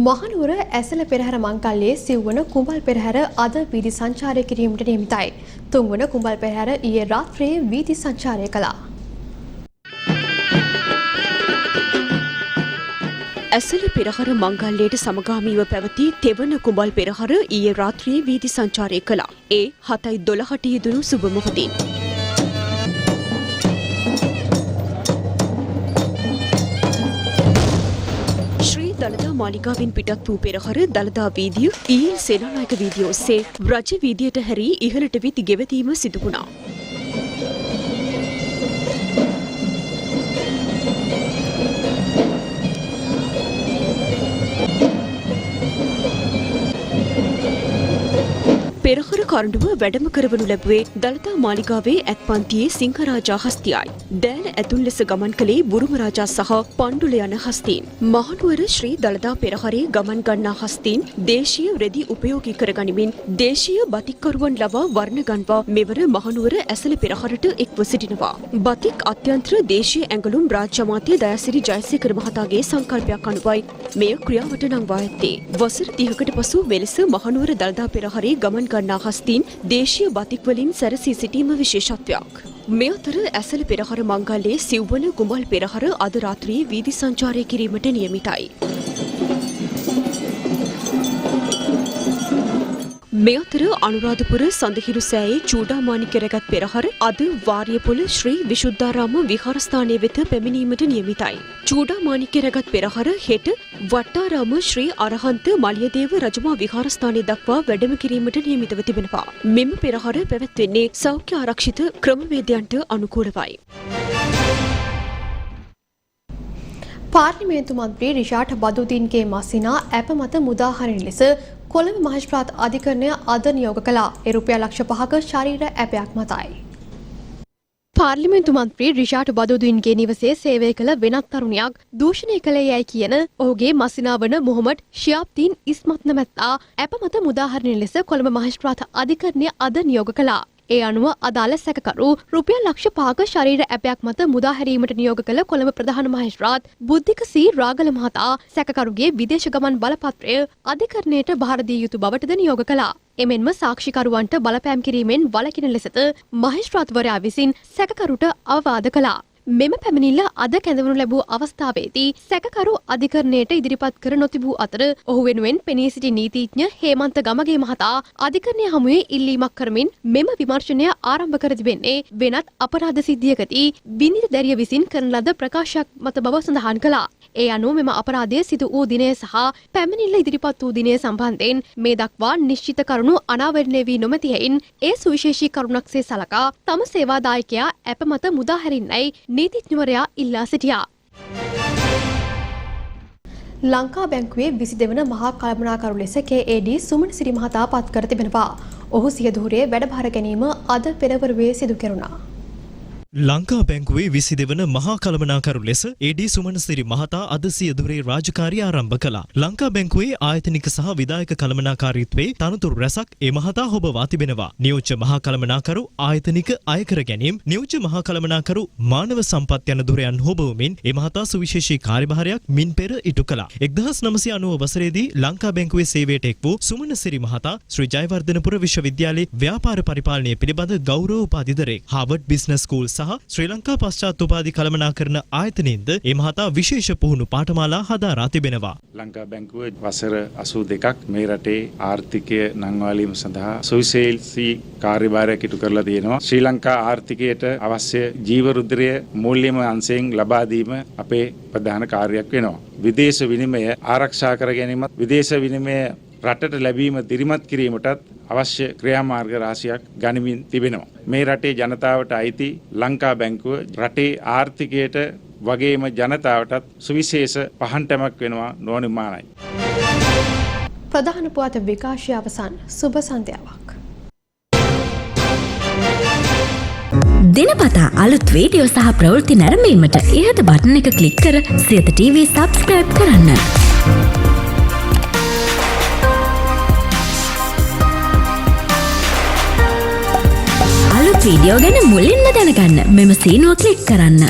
මහනුවර ඇසළ පෙරහැර මංකල්‍යයේ සිව්වන කුඹල් පෙරහැර අද වීදි සංචාරය කිරීමට නියමිතයි. තුන්වන කුඹල් පෙරහැර ඊයේ රාත්‍රියේ වීදි සංචාරය කළා. ඇසළ පෙරහර මංගල්‍යයට සමගාමීව පැවති තෙවන කුඹල් පෙරහර ඊයේ රාත්‍රියේ වීදි සංචාරය කළා. ඒ 7:12ට යෙදුණු සුබ මොහොතින්. ශ්‍රී දළදා මාලිගාවෙන් පිටත් වූ පෙරහර දළදා වීදිය ඊල් සේනානායක වීදිය ඔස්සේ රජ වීදියට හැරී ඉහළට විත් ගෙවතීම සිදු වුණා. පෙරහර කරඬුව වැඩම කරවනු ලැබුවේ දළදා මාලිගාවේ ඇත්පන්තියේ සිංහරාජා හස්තියයි. දෑන ඇතුන් ලෙස ගමන් කළේ බුරුම රාජා සහ පණ්ඩුල යන හස්තීන්. මහනුවර ශ්‍රී දළදා පෙරහරේ ගමන් ගන්නා හස්තීන් දේශීය රෙදි උපයෝගී කරගනිමින් දේශීය බතික්කරුවන් ලවා වර්ණ ගන්වා මෙවර මහනුවර ඇසළ පෙරහරට එක්ව සිටිනවා. බතික් අත්‍යන්ත්‍ර දේශීය ඇඟලුම් රාජ්‍ය අමාත්‍ය දයාසිරි ජයසේකර මහතාගේ සංකල්පයක් අනුවයි මෙය ක්‍රියාවට නංවා ඇත්තේ. වසර 30කට පසු මෙලෙස මහනුවර දළදා පෙරහරේ ගමන් ගන්නා හස්තීන් දේශීය බතික් වලින් සැරසී සිටීම විශේෂත්වයක්. මේ අතර ඇසළ පෙරහර මංගල්‍යයේ සිව්වන කුඹල් පෙරහර අද රාත්‍රියේ වීදි සංචාරය කිරීමට නියමිතයි. මේ අතර අනුරාධපුර සඳහිරු සෑයේ චූඩාමාණික්‍ය රැගත් පෙරහර අද වාරියපොළ ශ්‍රී විශුද්ධාරාම විහාරස්ථානයේ වෙත පැමිණීමට නියමිතයි. චූඩාමාණික්‍ය රැගත් පෙරහර හෙට වට්ටාරාම ශ්‍රී අරහන්ත මලියදේව රජමා විහාරස්ථානයේ දක්වා වැඩම කිරීමට නියමිතව තිබෙනවා. මෙම පෙරහර පැවැත්වෙන්නේ සෞඛ්‍ය ආරක්ෂිත ක්‍රමවේදයන්ට අනුකූලවයි. පාර්ලිමේන්තු මන්ත්‍රී රිෂාඩ් බදුදීන්ගේ මස්සිනා ඇප මත මුදාහරින ලෙස කොළඹ මහේස්ත්‍රාත් අධිකරණය අද නියෝග කළා. ඒ රුපියල් ලක්ෂ 5ක ශරීර ඇපයක් මතයි. පාර්ලිමේන්තු මන්ත්‍රී රිෂාඩ් බදුදීන්ගේ නිවසේ සේවය කළ වෙනත් තරුණියක් දූෂණය කළේ යයි කියන ඔහුගේ මස්සිනා වන මොහොමඩ් ශියාබ්දීන් ඉස්මත් නැමැත්තා ඇප මත මුදාහරින ලෙස කොළඹ මහේස්ත්‍රාත් අධිකරණය අද නියෝග කළා. ඒ අනුව අදාළ සැකකරු රුපියල් ලක්ෂ 5ක ශරීර ඇපයක් මත මුදා හැරීමට නියෝග කළ කොළඹ ප්‍රධාන මහේස්ත්‍රාත් බුද්ධික සී රාගල මහතා සැකකරුගේ විදේශ ගමන් බලපත්‍රය අධිකරණයට බාර දිය යුතු බවටද නියෝග කළා. එමෙන්ම සාක්ෂිකරුවන්ට බලපෑම් කිරීමෙන් වළකින ලෙසද මහේස්ත්‍රාත්වරයා විසින් සැකකරුට අවවාද කළා. මෙම පැමිණිල්ල අද කැඳවනු ලැබූ අවස්ථාවේදී සැකකරු අධිකරණයට ඉදිරිපත් කර නොතිබූ අතර ඔහු වෙනුවෙන් පෙනී සිටි නීතිඥ හේමන්ත ගමගේ මහතා අධිකරණය හමුවේ ඉල්ලීමක් කරමින් මෙම විමර්ශනය ආරම්භ කර තිබෙන්නේ වෙනත් අපරාධ සිද්ධියකදී බිඳිත දැරිය විසින් කරන ලද ප්‍රකාශයක් මත බව සඳහන් කළා. ඒ අනුව මෙම අපරාධය සිදු වූ දිනය සහ පැමිණිල්ල ඉදිරිපත් වූ දිනය සම්බන්ධයෙන් මේ දක්වා නිශ්චිත කරුණු අනාවරණය වී නොමැති හේයින් ඒ සුවිශේෂී කරුණක්සේ සලකා තම සේවාදායකයා ඇප මත මුදා හැරින්නයි නීතිඥවරයා ඉල්ලා සිටියා. ලංකා බැංකුවේ 22 වන මහා කළමනාකරු ලෙස KAD සුමන සිරි මහතා පත් කර තිබෙනවා. ඔහු සියදුරේ වැඩභාර ගැනීම අද පෙරවරුවේ සිදු කෙරුණා. ලංකා බැංකුවේ 22 වන මහා කළමනාකරු ලෙස AD සුමනසිරි මහතා අද සියදුරේ රාජකාරිය ආරම්භ කළා. ලංකා බැංකුවේ ආයතනික සහ විධායක කළමනාකාරීත්වයේ තනතුරු රැසක් ඒ මහතා හොබවා තිබෙනවා. නියෝජ්‍ය මහා කළමනාකරු ආයතනික අයකර ගැනීම, නියෝජ්‍ය මහා කළමනාකරු මානව සම්පත් යන ධුරයන් හොබවමින් ඒ මහතා සුවිශේෂී කාර්යභාරයක් මින් පෙර ඉටු කළා. 1990 වසරේදී ලංකා බැංකුවේ සේවයට එක් වූ සුමනසිරි මහතා ශ්‍රී ජයවර්ධනපුර විශ්වවිද්‍යාලයේ ව්‍යාපාර පරිපාලනය පිළිබඳ ගෞරව උපාධිධරෙක්. හාවර්ඩ් බිස්නස් ස්කූල් සහ ශ්‍රී ලංකා පශ්චාත් උපාධි කළමනාකරන ආයතනයෙන්ද ඒ මහතා විශේෂ පුහුණු පාඨමාලා හදාරා තිබෙනවා. ලංකා බැංකුව වසර 82ක් මේ රටේ ආර්ථිකය නංවාලීම සඳහා සුවිශේෂී කාර්යභාරයක් ඉටු කරලා තියෙනවා. ශ්‍රී ලංකා ආර්ථිකයට අවශ්‍ය ජීවරුද්‍රය මූල්‍යමය අංශයෙන් ලබා දීම අපේ ප්‍රධාන කාර්යයක් වෙනවා. විදේශ විනිමය ආරක්ෂා කර ගැනීමත් විදේශ විනිමය රටට ලැබීම දිරිමත් කිරීමටත් අවශ්‍ය ක්‍රියාමාර්ග රාශියක් ගනිමින් තිබෙනවා. මේ රටේ ජනතාවට අයිති ලංකා බැංකුව රටේ ආර්ථිකයට වගේම ජනතාවටත් සුවිශේෂ පහන්ටමක් වෙනවා නොඅනුමානයි. ප්‍රධාන පුවත් විකාශය අවසන්. සුබ සන්ධ්‍යාවක්. දිනපතා අලුත් වීඩියෝ සහ ප්‍රවෘත්ති නැරඹීමට ඉහත බටන් එක ක්ලික් කර සියත TV subscribe කරන්න. අලුත් වීඩියෝ ගැන මුලින්ම දැනගන්න මෙම සීනුව ක්ලික් කරන්න.